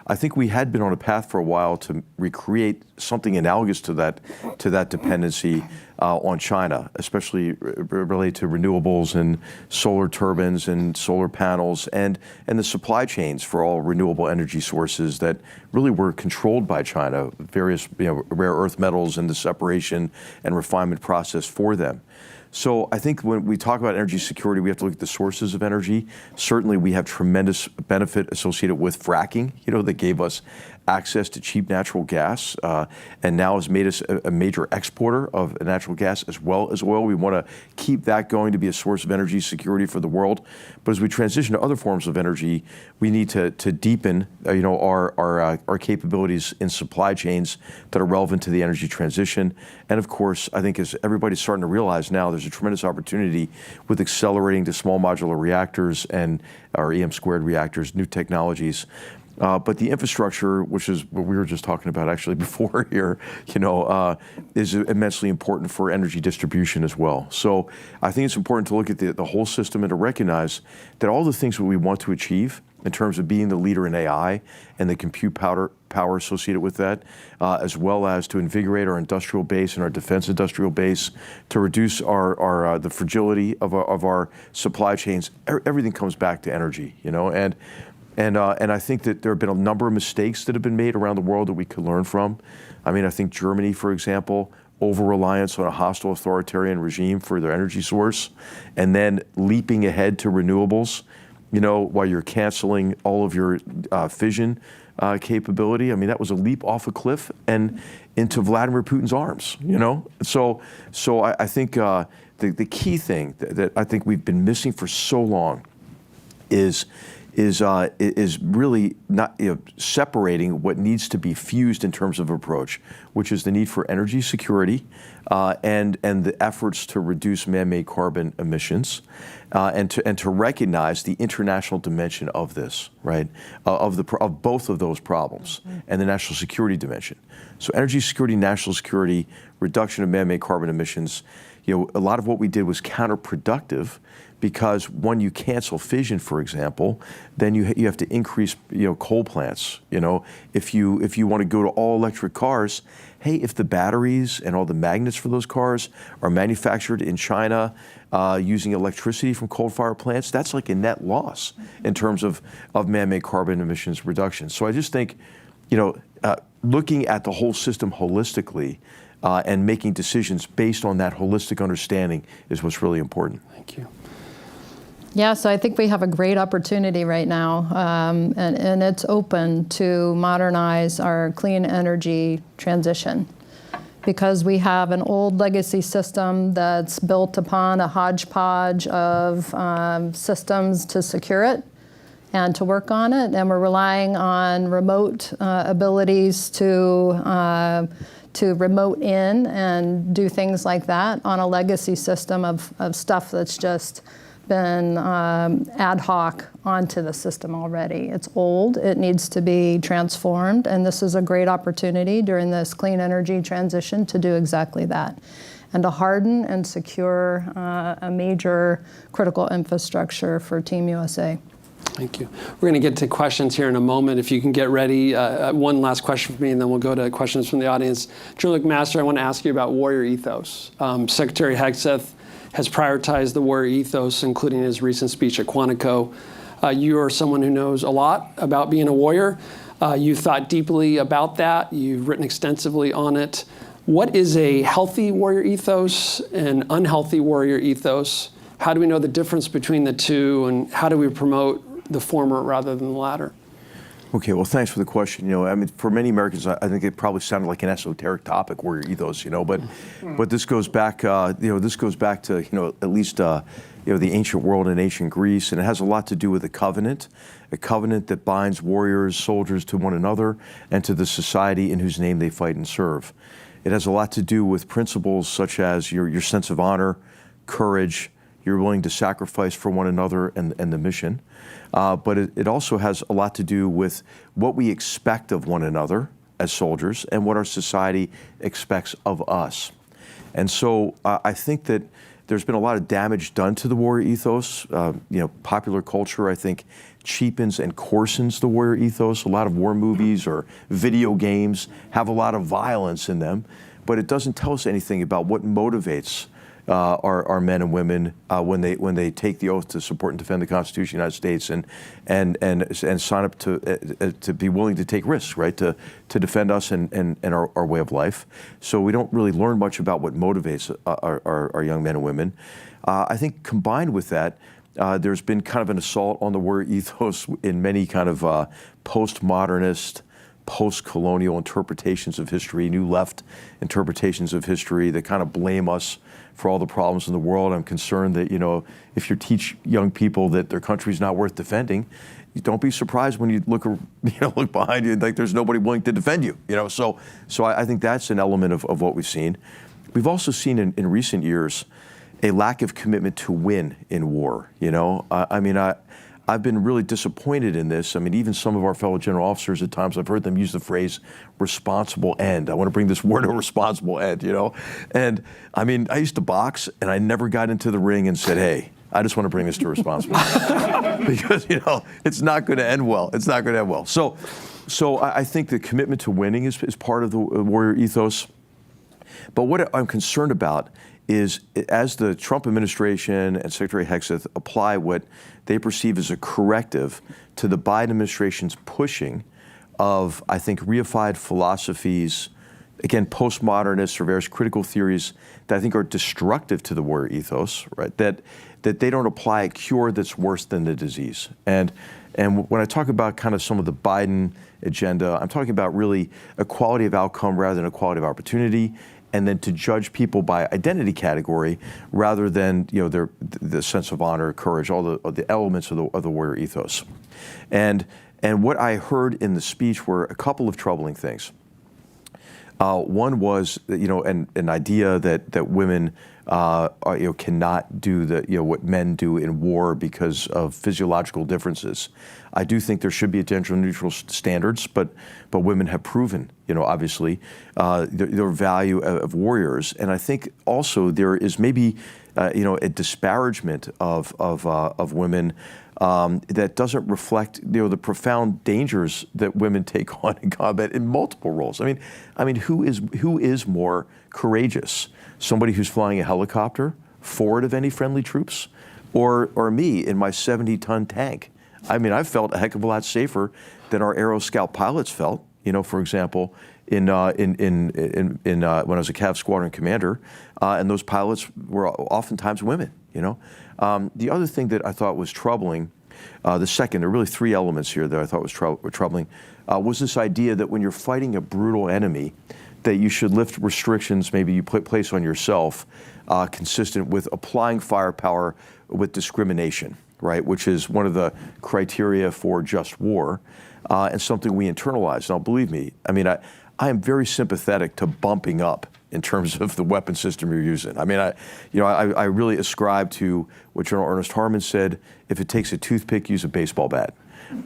I think we had been on a path for a while to recreate something analogous to that dependency on China, especially related to renewables and solar turbines and solar panels and the supply chains for all renewable energy sources that really were controlled by China, various rare earth metals and the separation and refinement process for them. So I think when we talk about energy security, we have to look at the sources of energy. Certainly we have tremendous benefit associated with fracking, that gave us access to cheap natural gas and now has made us a major exporter of natural gas as well as oil. We want to keep that going to be a source of energy security for the world. But as we transition to other forms of energy, we need to deepen our capabilities in supply chains that are relevant to the energy transition. And of course, I think as everybody's starting to realize now, there's a tremendous opportunity with accelerating to small modular reactors and our EM squared reactors, new technologies. But the infrastructure, which is what we were just talking about actually before here, is immensely important for energy distribution as well. So I think it's important to look at the whole system and to recognize that all the things that we want to achieve in terms of being the leader in AI and the compute power associated with that, as well as to invigorate our industrial base and our defense industrial base, to reduce the fragility of our supply chains. Everything comes back to energy, And I think that there have been a number of mistakes that have been made around the world that we could learn from. I mean, I think Germany, for example, over-reliance on a hostile authoritarian regime for their energy source, and then leaping ahead to renewables, while you're canceling all of your fission capability. I mean, that was a leap off a cliff and into Vladimir Putin's arms, So I think the key thing that I think we've been missing for so long is really not separating what needs to be fused in terms of approach, which is the need for energy security and the efforts to reduce man-made carbon emissions, and to recognize the international dimension of this, right? Of both of those problems, and the national security dimension. So energy security, national security, reduction of man-made carbon emissions. A lot of what we did was counterproductive, because when you cancel fission, for example, then you have to increase coal plants. If you want to go to all electric cars, hey, if the batteries and all the magnets for those cars are manufactured in China using electricity from coal-fired plants, that's like a net loss in terms of man-made carbon emissions reduction. So I just think looking at the whole system holistically and making decisions based on that holistic understanding is what's really important. Thank you. Yeah, so I think we have a great opportunity right now, and it's open to modernize our clean energy transition, because we have an old legacy system that's built upon a hodgepodge of systems to secure it and to work on it, and we're relying on remote abilities to remote in and do things like that on a legacy system of stuff that's just been ad hoc onto the system already. It's old, it needs to be transformed, and this is a great opportunity during this clean energy transition to do exactly that, and to harden and secure a major critical infrastructure for Team USA. Thank you. We're going to get to questions here in a moment. If you can get ready, one last question for me, and then we'll go to questions from the audience. General McMaster, I want to ask you about warrior ethos. Secretary Hegseth has prioritized the warrior ethos, including his recent speech at Quantico. You are someone who knows a lot about being a warrior. You thought deeply about that. You've written extensively on it. What is a healthy warrior ethos and unhealthy warrior ethos? How do we know the difference between the two, and how do we promote the former rather than the latter? Okay, well, thanks for the question. You know, I mean, for many Americans, I think it probably sounded like an esoteric topic, warrior ethos. You know, but this goes back. This goes back to at least the ancient world in ancient Greece, and it has a lot to do with a covenant that binds warriors, soldiers to one another and to the society in whose name they fight and serve. It has a lot to do with principles such as your sense of honor, courage, you're willing to sacrifice for one another and the mission. But it also has a lot to do with what we expect of one another as soldiers and what our society expects of us. And so I think that there's been a lot of damage done to the warrior ethos. Popular culture, I think, cheapens and coarsens the warrior ethos. A lot of war movies or video games have a lot of violence in them, but it doesn't tell us anything about what motivates our men and women when they take the oath to support and defend the Constitution of the United States and sign up to be willing to take risks, right, to defend us and our way of life. So we don't really learn much about what motivates our young men and women. I think combined with that, there's been kind of an assault on the warrior ethos in many kind of postmodernist, post-colonial interpretations of history, new left interpretations of history that kind of blame us for all the problems in the world. I'm concerned that, if you teach young people that their country's not worth defending, you don't be surprised when you look behind you, like there's nobody willing to defend you. So I think that's an element of what we've seen. We've also seen in recent years a lack of commitment to win in war. I've been really disappointed in this. I mean, even some of our fellow general officers at times, I've heard them use the phrase responsible end. I want to bring this war to a responsible end, And I mean, I used to box and I never got into the ring and said, hey, I just want to bring this to a responsible end. Because, it's not going to end well. It's not going to end well. So I think the commitment to winning is part of the warrior ethos. But what I'm concerned about is as the Trump administration and Secretary Hegseth apply what they perceive as a corrective to the Biden administration's pushing of, I think, reified philosophies, again, postmodernists or various critical theories that I think are destructive to the warrior ethos, right? That they don't apply a cure that's worse than the disease. And when I talk about kind of some of the Biden agenda, I'm talking about really equality of outcome rather than equality of opportunity, and then to judge people by identity category rather than the sense of honor, courage, all the elements of the warrior ethos. And what I heard in the speech were a couple of troubling things. One was an idea that women cannot do what men do in war because of physiological differences. I do think there should be gender-neutral standards, but women have proven, obviously, their value of warriors. And I think also there is maybe, a disparagement of women that doesn't reflect, the profound dangers that women take on in combat in multiple roles. I mean, who is more courageous? Somebody who's flying a helicopter forward of any friendly troops, or me in my 70-ton tank? I mean, I felt a heck of a lot safer than our Aero Scout pilots felt. For example, when I was a Cav Squadron commander, and those pilots were oftentimes women. The other thing that I thought was troubling, there are really three elements here that I thought were troubling, was this idea that when you're fighting a brutal enemy, that you should lift restrictions maybe you place on yourself, consistent with applying firepower with discrimination, right? Which is one of the criteria for just war, and something we internalize. Now, believe me, I am very sympathetic to bumping up in terms of the weapon system you're using. I really ascribe to what General Ernest Harman said: if it takes a toothpick, use a baseball bat.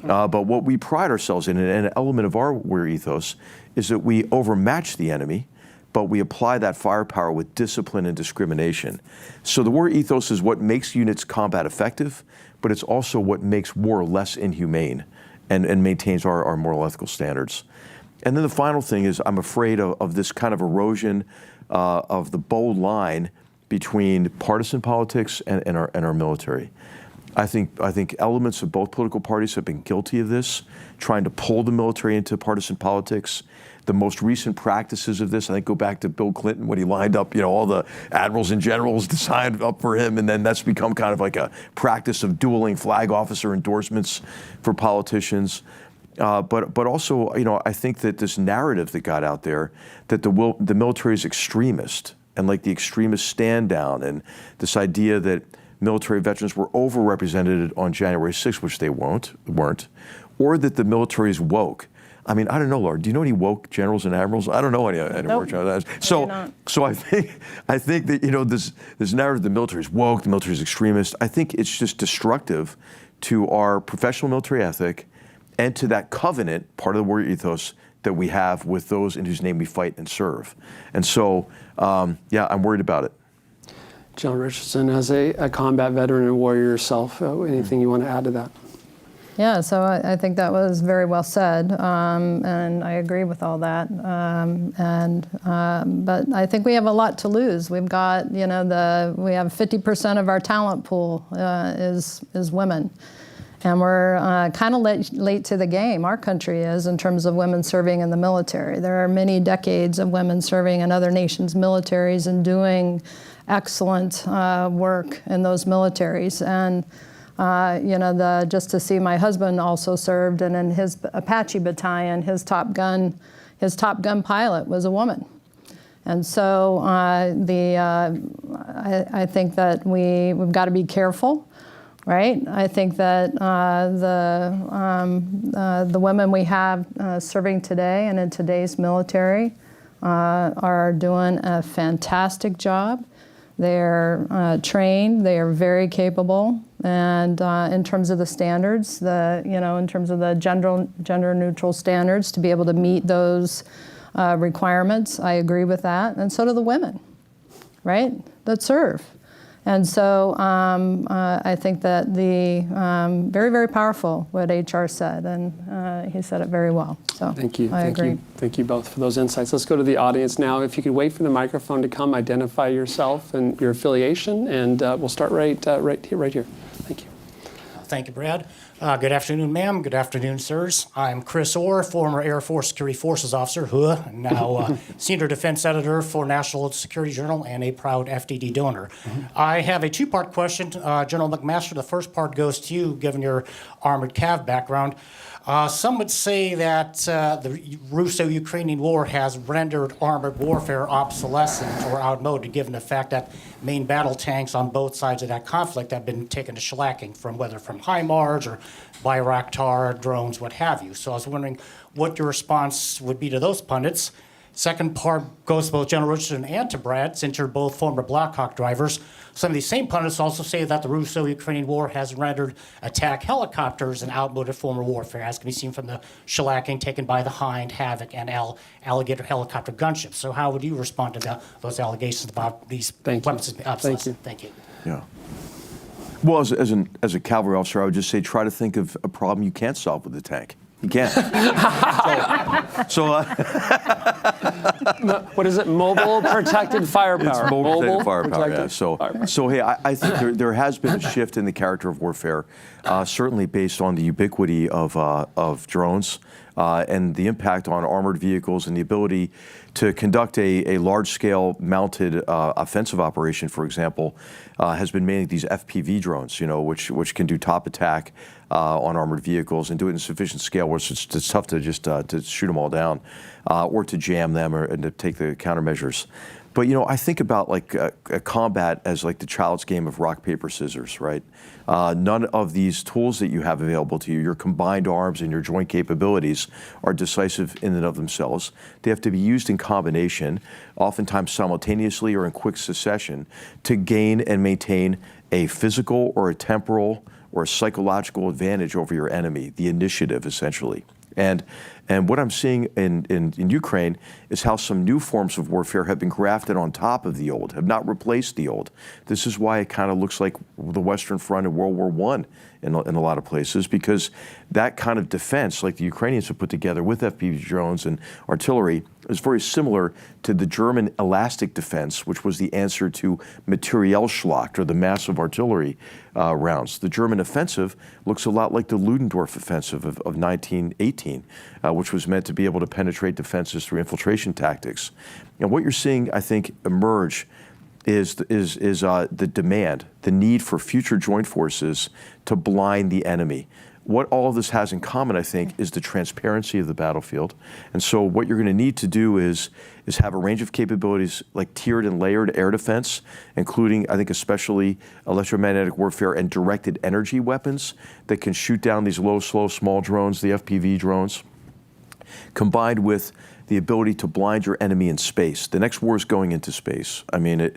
But what we pride ourselves in, and an element of our warrior ethos, is that we overmatch the enemy, but we apply that firepower with discipline and discrimination. So the warrior ethos is what makes units combat effective, but it's also what makes war less inhumane and maintains our moral ethical standards. And then the final thing is, I'm afraid of this kind of erosion of the bold line between partisan politics and our military. I think elements of both political parties have been guilty of this, trying to pull the military into partisan politics. The most recent practices of this, I think, go back to Bill Clinton when he lined up, all the admirals and generals to sign up for him, and then that's become kind of like a practice of dueling flag officer endorsements for politicians. But also, I think that this narrative that got out there that the military is extremist and like the extremist stand down, and this idea that military veterans were overrepresented on January 6th, which they weren't, or that the military is woke. I mean, I don't know, Laura. Do you know any woke generals and admirals? I don't know any anymore. Nope. So I think that this narrative, the military is woke, the military is extremist. I think it's just destructive to our professional military ethic and to that covenant, part of the warrior ethos that we have with those in whose name we fight and serve. And so, I'm worried about it. John Richardson, as a combat veteran and warrior yourself, anything you want to add to that? Yeah, so I think that was very well said, and I agree with all that. But I think we have a lot to lose. We've got, we have 50% of our talent pool is women, and we're kind of late to the game. Our country is in terms of women serving in the military. There are many decades of women serving in other nations' militaries and doing excellent work in those militaries. And just to see my husband also served, and in his Apache battalion, his Top Gun pilot was a woman. And so I think that we've got to be careful, right? I think that the women we have serving today and in today's military are doing a fantastic job. They're trained, they are very capable, and in terms of the standards, in terms of the gender-neutral standards, to be able to meet those requirements, I agree with that, and so do the women, right, that serve. And so I think that very, very powerful what HR said, and he said it very well. So Thank you. I agree. Thank you both for those insights. Let's go to the audience now. If you could wait for the microphone to come, identify yourself and your affiliation, and we'll start right here. Thank you. Thank you, Brad. Good afternoon, ma'am. Good afternoon, sirs. I'm Chris Orr, former Air Force Security Forces officer, now senior defense editor for National Security Journal and a proud FDD donor. I have a two-part question. General McMaster, the first part goes to you, given your armored cav background. Some would say that the Russo-Ukrainian war has rendered armored warfare obsolescent or outmoded, given the fact that main battle tanks on both sides of that conflict have been taken to shellacking, whether from HIMARS or Bayraktar drones, what have you. So I was wondering what your response would be to those pundits. Second part goes to both General Richardson and to Brad, since you're both former Black Hawk drivers. Some of these same pundits also say that the Russo-Ukrainian war has rendered attack helicopters an outmoded form of warfare, as can be seen from the shellacking taken by the Hind, Havoc, and Alligator helicopter gunships. So how would you respond to those allegations about these weapons being obsolescent? Thank you. Yeah. Well, as a cavalry officer, I would just say try to think of a problem you can't solve with a tank. You can't. What is it? Mobile protected firepower. It's mobile protected firepower. Protected Yeah. firepower. So hey, I think there has been a shift in the character of warfare, certainly based on the ubiquity of drones and the impact on armored vehicles and the ability to conduct a large-scale mounted offensive operation, for example, has been mainly these FPV drones, which can do top attack on armored vehicles and do it in sufficient scale where it's tough to just to shoot them all down or to jam them and to take the countermeasures. But I think about like a combat as like the child's game of rock, paper, scissors, right? None of these tools that you have available to you, your combined arms and your joint capabilities, are decisive in and of themselves. They have to be used in combination, oftentimes simultaneously or in quick succession, to gain and maintain a physical or a temporal or a psychological advantage over your enemy, the initiative, essentially. And what I'm seeing in Ukraine is how some new forms of warfare have been grafted on top of the old, have not replaced the old. This is why it kind of looks like the Western Front in World War I in a lot of places, because that kind of defense, like the Ukrainians have put together with FPV drones and artillery, is very similar to the German elastic defense, which was the answer to Materielschlacht, or the massive artillery rounds. The German offensive looks a lot like the Ludendorff offensive of 1918, which was meant to be able to penetrate defenses through infiltration tactics. And what you're seeing, I think, emerge is the demand, the need for future joint forces to blind the enemy. What all of this has in common, I think, is the transparency of the battlefield. And so what you're going to need to do is have a range of capabilities like tiered and layered air defense, including, I think, especially electromagnetic warfare and directed energy weapons that can shoot down these low, slow, small drones, the FPV drones, combined with the ability to blind your enemy in space. The next war is going into space. I mean,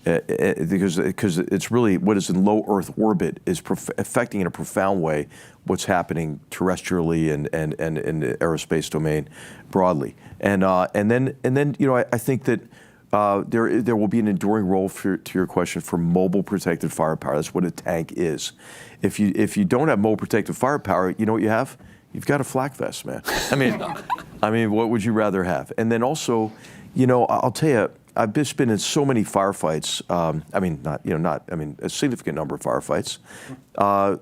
because it's really what is in low Earth orbit is affecting in a profound way what's happening terrestrially and in the aerospace domain broadly. And then I think that there will be an enduring role, to your question, for mobile protected firepower. That's what a tank is. If you don't have mobile protected firepower, you know what you have? You've got a flak vest, man. I mean, what would you rather have? And then also, I'll tell you, I've just been in so many firefights. A significant number of firefights,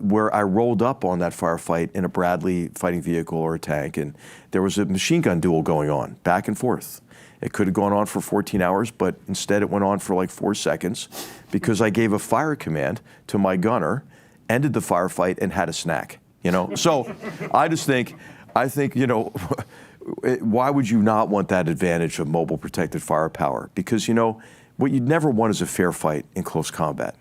where I rolled up on that firefight in a Bradley fighting vehicle or a tank, and there was a machine gun duel going on, back and forth. It could have gone on for 14 hours, but instead it went on for like 4 seconds, because I gave a fire command to my gunner, ended the firefight, and had a snack. So I think, why would you not want that advantage of mobile protected firepower? Because, what you'd never want is a fair fight in close combat.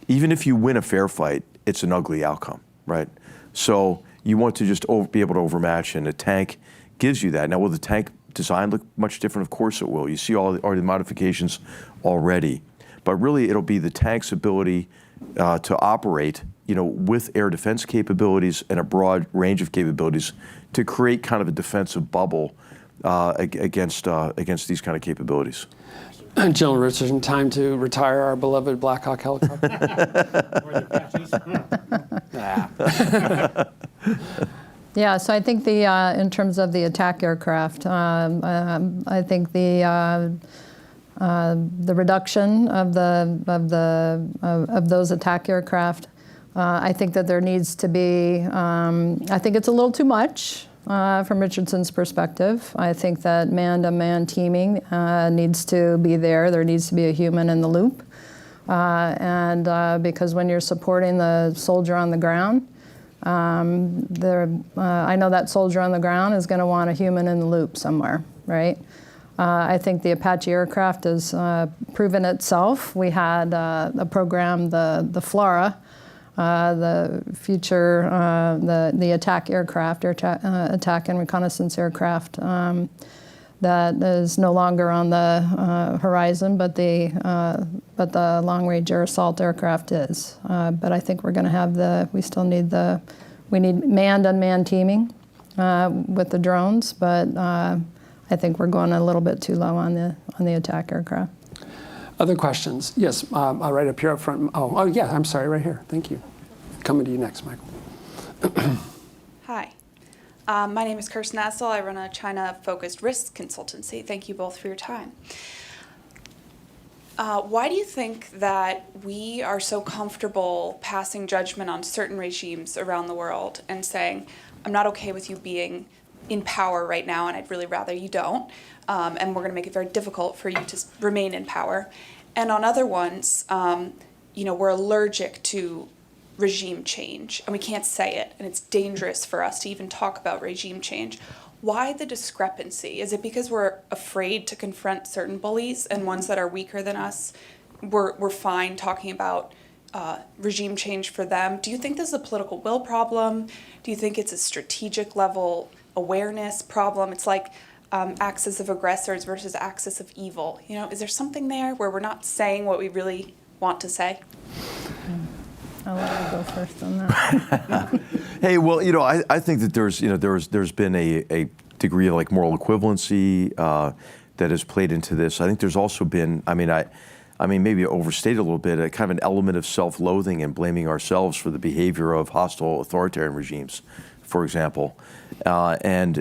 Even if you win a fair fight, it's an ugly outcome, right? So you want to just be able to overmatch, and a tank gives you that. Now, will the tank design look much different? Of course it will. You see all the modifications already. But really, it'll be the tank's ability to operate with air defense capabilities and a broad range of capabilities to create kind of a defensive bubble against these kind of capabilities. General Richardson, time to retire our beloved Black Hawk helicopter. Yeah, so I think in terms of the attack aircraft, I think the reduction of those attack aircraft. I think that there needs to be, I think it's a little too much from Richardson's perspective. I think that man-to-man teaming needs to be there. There needs to be a human in the loop. Because when you're supporting the soldier on the ground, I know that soldier on the ground is going to want a human in the loop somewhere, right? I think the Apache aircraft has proven itself. We had a program, the FLRAA, the future, the attack aircraft, attack and reconnaissance aircraft, that is no longer on the horizon, but the long-range air assault aircraft is. But I think we're going to have we need manned-unmanned teaming with the drones, but I think we're going a little bit too low on the attack aircraft. Other questions? Yes, right up here up front. Oh, yeah, I'm sorry, right here. Thank you. Coming to you next, Michael. Hi. My name is Kirsten Assel. I run a China-focused risk consultancy. Thank you both for your time. Why do you think that we are so comfortable passing judgment on certain regimes around the world and saying, I'm not okay with you being in power right now, and I'd really rather you don't, and we're going to make it very difficult for you to remain in power. And on other ones, we're allergic to regime change, and we can't say it, and it's dangerous for us to even talk about regime change. Why the discrepancy? Is it because we're afraid to confront certain bullies, and ones that are weaker than us, we're fine talking about regime change for them? Do you think this is a political will problem? Do you think it's a strategic level awareness problem? It's like Axis of Aggressors versus Axis of Evil. Is there something there where we're not saying what we really want to say? I'll let you go first on that. Hey, well, I think that there's been a degree of like moral equivalency that has played into this. I think there's also been, I mean, maybe overstated a little bit, a kind of an element of self-loathing and blaming ourselves for the behavior of hostile authoritarian regimes, for example. And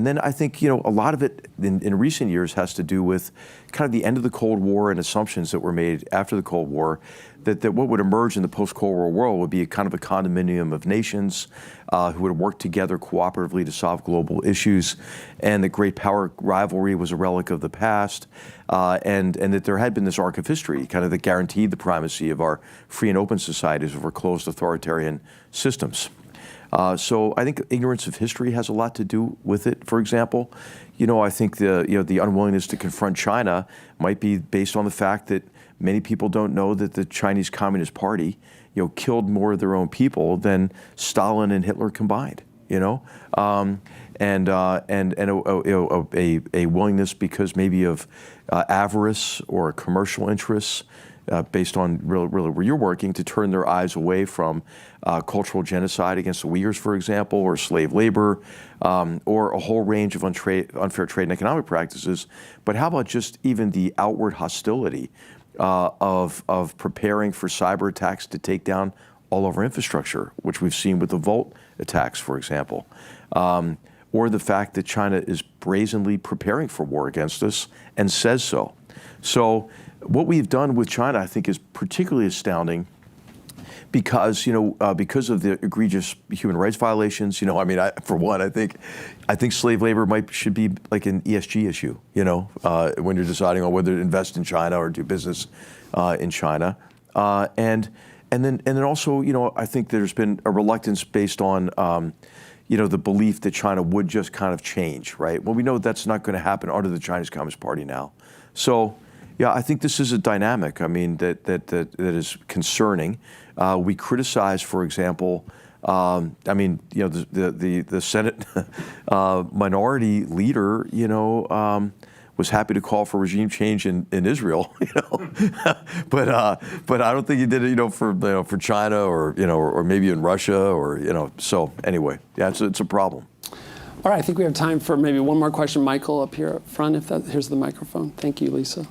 then I think, a lot of it in recent years has to do with kind of the end of the Cold War and assumptions that were made after the Cold War, that what would emerge in the post-Cold War world would be a kind of a condominium of nations who would work together cooperatively to solve global issues, and that great power rivalry was a relic of the past, and that there had been this arc of history kind of that guaranteed the primacy of our free and open societies over closed authoritarian systems. So I think ignorance of history has a lot to do with it. For example, I think the unwillingness to confront China might be based on the fact that many people don't know that the Chinese Communist Party, killed more of their own people than Stalin and Hitler combined. And a willingness because maybe of avarice or commercial interests. Based on really where you're working, to turn their eyes away from cultural genocide against the Uyghurs, for example, or slave labor, or a whole range of unfair trade and economic practices. But how about just even the outward hostility of preparing for cyber attacks to take down all of our infrastructure, which we've seen with the Volt attacks, for example, or the fact that China is brazenly preparing for war against us and says so. So what we've done with China, I think, is particularly astounding because, because of the egregious human rights violations. For one, I think slave labor should be like an ESG issue, when you're deciding on whether to invest in China or do business in China. And then also, I think there's been a reluctance based on, the belief that China would just kind of change, right? Well, we know that's not going to happen under the Chinese Communist Party now. So, yeah, I think this is a dynamic. That is concerning. We criticize, for example, the Senate minority leader, was happy to call for regime change in Israel, but I don't think he did it, for China or maybe in Russia or. So anyway, yeah, it's a problem. All right, I think we have time for maybe one more question. Michael up here up front, here's the microphone. Thank you, Lisa.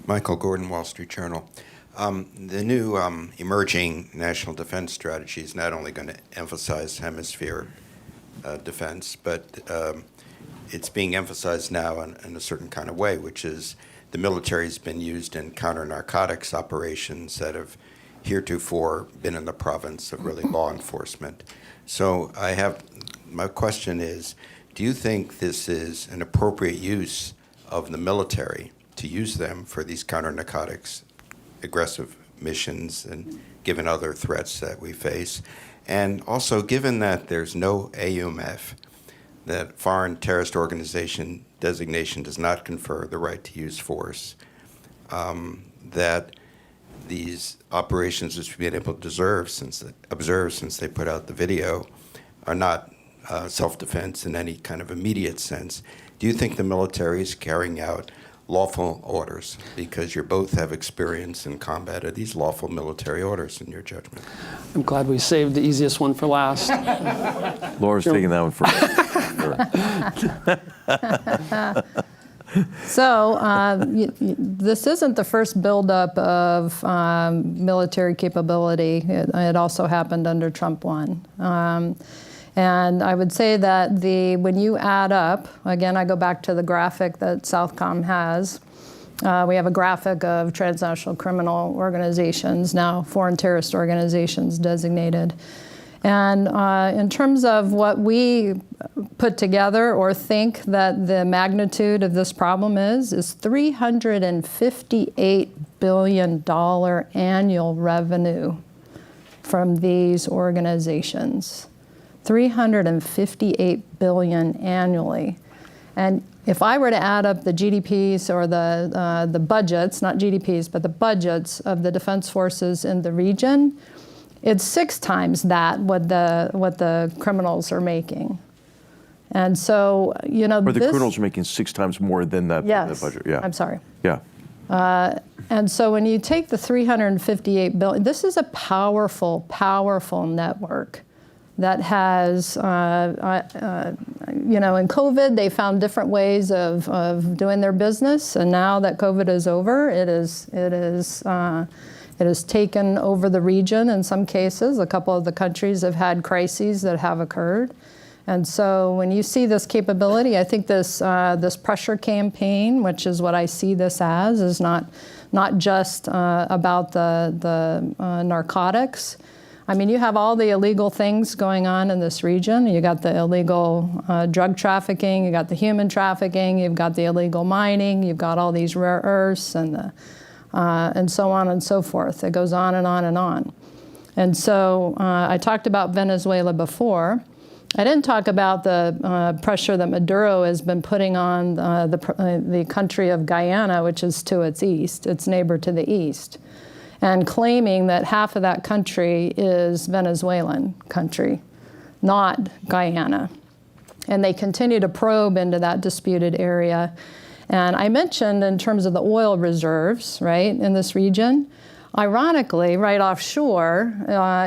Michael Gordon, Wall Street Journal. The new emerging national defense strategy is not only going to emphasize hemisphere defense, but it's being emphasized now in a certain kind of way, which is the military has been used in counter-narcotics operations that have heretofore been in the province of really law enforcement. So my question is, do you think this is an appropriate use of the military to use them for these counter-narcotics aggressive missions and given other threats that we face? And also, given that there's no AUMF, that foreign terrorist organization designation does not confer the right to use force, that these operations which we've been able to observe since they put out the video are not self-defense in any kind of immediate sense. Do you think the military is carrying out lawful orders? Because you both have experience in combat. Are these lawful military orders in your judgment? I'm glad we saved the easiest one for last. Laura's taking that one first. So this isn't the first buildup of military capability. It also happened under Trump 1. And I would say that when you add up, again, I go back to the graphic that Southcom has. We have a graphic of transnational criminal organizations, now foreign terrorist organizations designated. And in terms of what we put together or think that the magnitude of this problem is $358 billion annual revenue from these organizations. $358 billion annually. And if I were to add up the GDPs or the budgets, not GDPs, but the budgets of the defense forces in the region, it's 6 times that what the criminals are making. And so, But the criminals are making 6 times more than that, yes, that budget. Yeah. I'm sorry. Yeah. And so when you take the $358 billion, this is a powerful, powerful network that has, in COVID, they found different ways of doing their business, and now that COVID is over, it has taken over the region in some cases. A couple of the countries have had crises that have occurred. And so when you see this capability, I think this pressure campaign, which is what I see this as, is not just about the narcotics. I mean, you have all the illegal things going on in this region. You got the illegal drug trafficking, you got the human trafficking, you've got the illegal mining, you've got all these rare earths and so on and so forth. It goes on and on and on. And so I talked about Venezuela before. I didn't talk about the pressure that Maduro has been putting on the country of Guyana, which is to its east, its neighbor to the east, and claiming that half of that country is Venezuelan country, not Guyana. And they continue to probe into that disputed area. And I mentioned in terms of the oil reserves, right, in this region, ironically, right offshore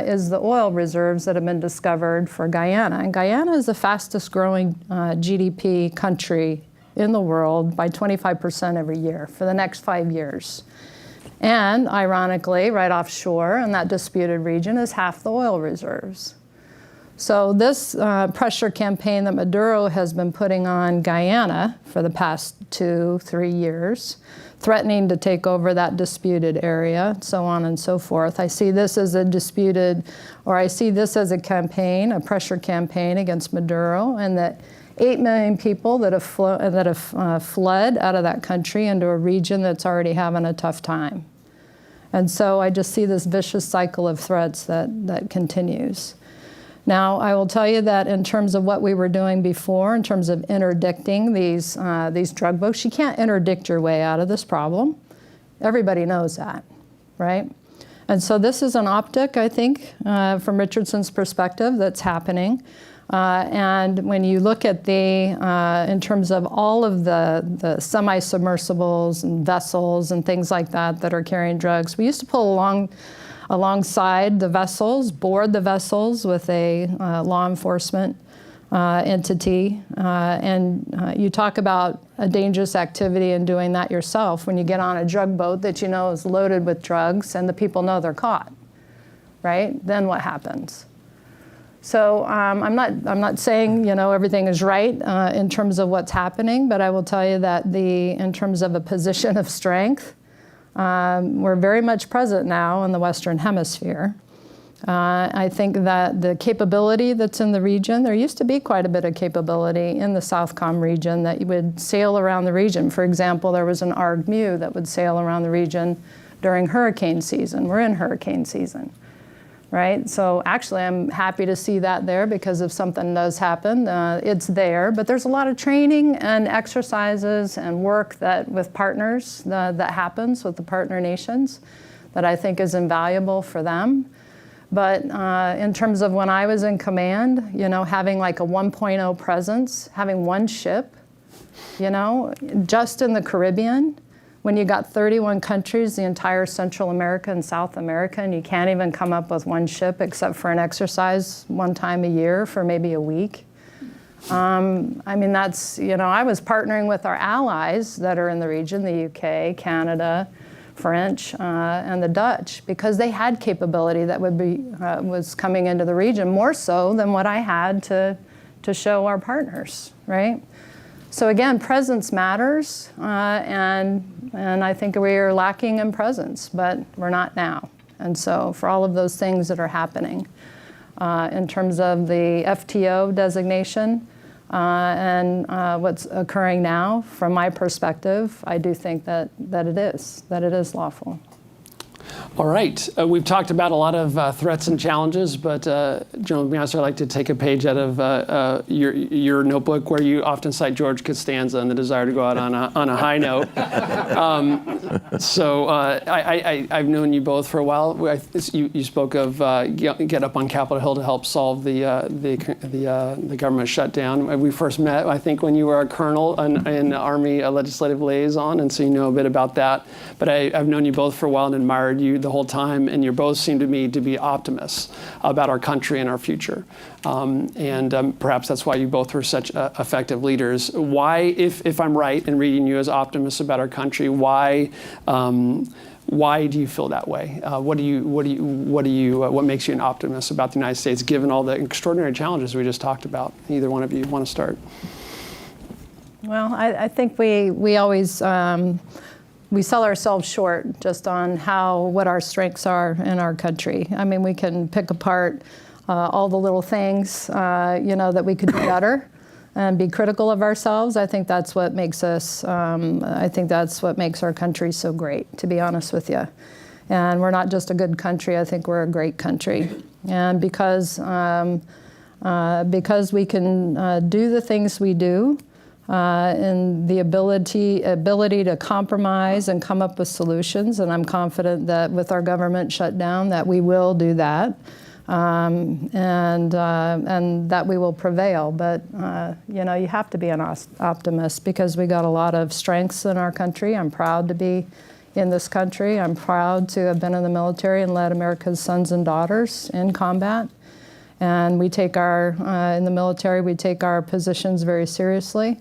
is the oil reserves that have been discovered for Guyana. And Guyana is the fastest growing GDP country in the world by 25% every year for the next 5 years. And ironically, right offshore in that disputed region is half the oil reserves. So this pressure campaign that Maduro has been putting on Guyana for the past 2-3 years, threatening to take over that disputed area, so on and so forth. I see this as a campaign, a pressure campaign against Maduro, and that 8 million people that have fled out of that country into a region that's already having a tough time. And so I just see this vicious cycle of threats that continues. Now, I will tell you that in terms of what we were doing before, in terms of interdicting these drug boats, you can't interdict your way out of this problem. Everybody knows that, right? And so this is an optic, I think, from Richardson's perspective, that's happening. And when you look at in terms of all of the semi-submersibles and vessels and things like that are carrying drugs, we used to pull alongside the vessels, board the vessels with a law enforcement entity. And you talk about a dangerous activity and doing that yourself when you get on a drug boat that you know is loaded with drugs and the people know they're caught, right? Then what happens? So I'm not saying everything is right in terms of what's happening, but I will tell you that in terms of a position of strength, we're very much present now in the Western Hemisphere. I think that the capability that's in the region, there used to be quite a bit of capability in the Southcom region that you would sail around the region. For example, there was an ARG-MU that would sail around the region during hurricane season. We're in hurricane season, right? So actually, I'm happy to see that there because if something does happen, it's there. But there's a lot of training and exercises and work with partners that happens with the partner nations that I think is invaluable for them. But in terms of when I was in command, having like a 1.0 presence, having one ship, just in the Caribbean, when you got 31 countries, the entire Central America and South America, and you can't even come up with one ship except for an exercise one time a year for maybe a week. I mean, that's, I was partnering with our allies that are in the region, the UK, Canada, French, and the Dutch, because they had capability that was coming into the region more so than what I had to show our partners, right? So again, presence matters, and I think we are lacking in presence, but we're not now. And so for all of those things that are happening, in terms of the FTO designation and what's occurring now, from my perspective, I do think that it is lawful. All right. We've talked about a lot of threats and challenges, but General McMaster, I'd like to take a page out of your notebook where you often cite George Costanza and the desire to go out on a high note. So I've known you both for a while. You spoke of get up on Capitol Hill to help solve the government shutdown. We first met, I think, when you were a colonel in Army Legislative Liaison, and so you know a bit about that. But I've known you both for a while and admired you, the whole time, and you both seem to me to be optimists about our country and our future. Perhaps that's why you both were such effective leaders. Why, if I'm right in reading you as optimists about our country, why do you feel that way? What makes you an optimist about the United States, given all the extraordinary challenges we just talked about? Either one of you want to start? Well, I think we always we sell ourselves short just on what our strengths are in our country. I mean, we can pick apart all the little things that we could do better and be critical of ourselves. I think that's what makes us. I think that's what makes our country so great, to be honest with you. And we're not just a good country. I think we're a great country. And because we can do the things we do. And the ability to compromise and come up with solutions, and I'm confident that with our government shutdown that we will do that, and that we will prevail. But you have to be an optimist because we got a lot of strengths in our country. I'm proud to be in this country. I'm proud to have been in the military and led America's sons and daughters in combat. And we take in the military, we take our positions very seriously.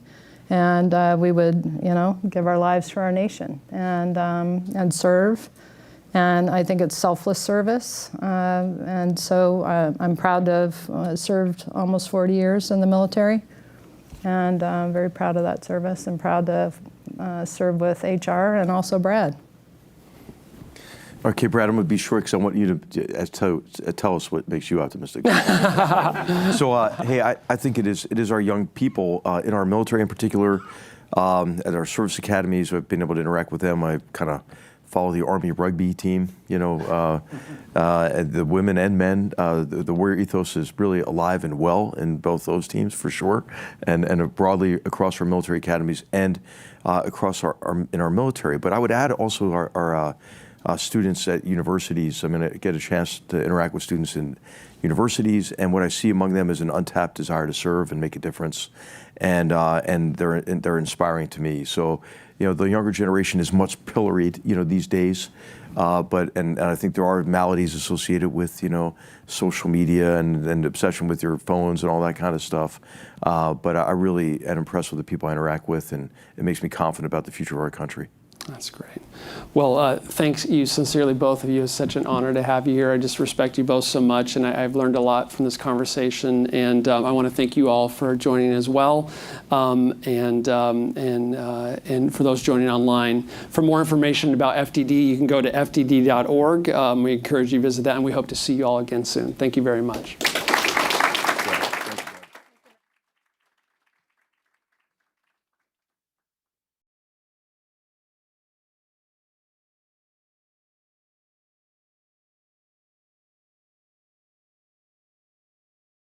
And we would, give our lives for our nation and serve. And I think it's selfless service. And so I'm proud to have served almost 40 years in the military. And I'm very proud of that service and proud to have served with HR and also Brad. Okay, Brad, I'm going to be short because I want you to tell us what makes you optimistic. So, hey, I think it is our young people in our military in particular, at our service academies. I've been able to interact with them. I kind of follow the Army rugby team, the women and men. The warrior ethos is really alive and well in both those teams for sure, and broadly across our military academies and across in our military. But I would add also our students at universities. I'm going to get a chance to interact with students in universities, and what I see among them is an untapped desire to serve and make a difference, and they're inspiring to me. So, the younger generation is much pilloried, these days, but I think there are maladies associated with social media and obsession with your phones and all that kind of stuff. But I really am impressed with the people I interact with, and it makes me confident about the future of our country. That's great. Well, thanks you sincerely, both of you. It's such an honor to have you here. I just respect you both so much, and I've learned a lot from this conversation. And I want to thank you all for joining as well, and for those joining online. For more information about FDD, you can go to fdd.org. We encourage you to visit that, and we hope to see you all again soon. Thank you very much.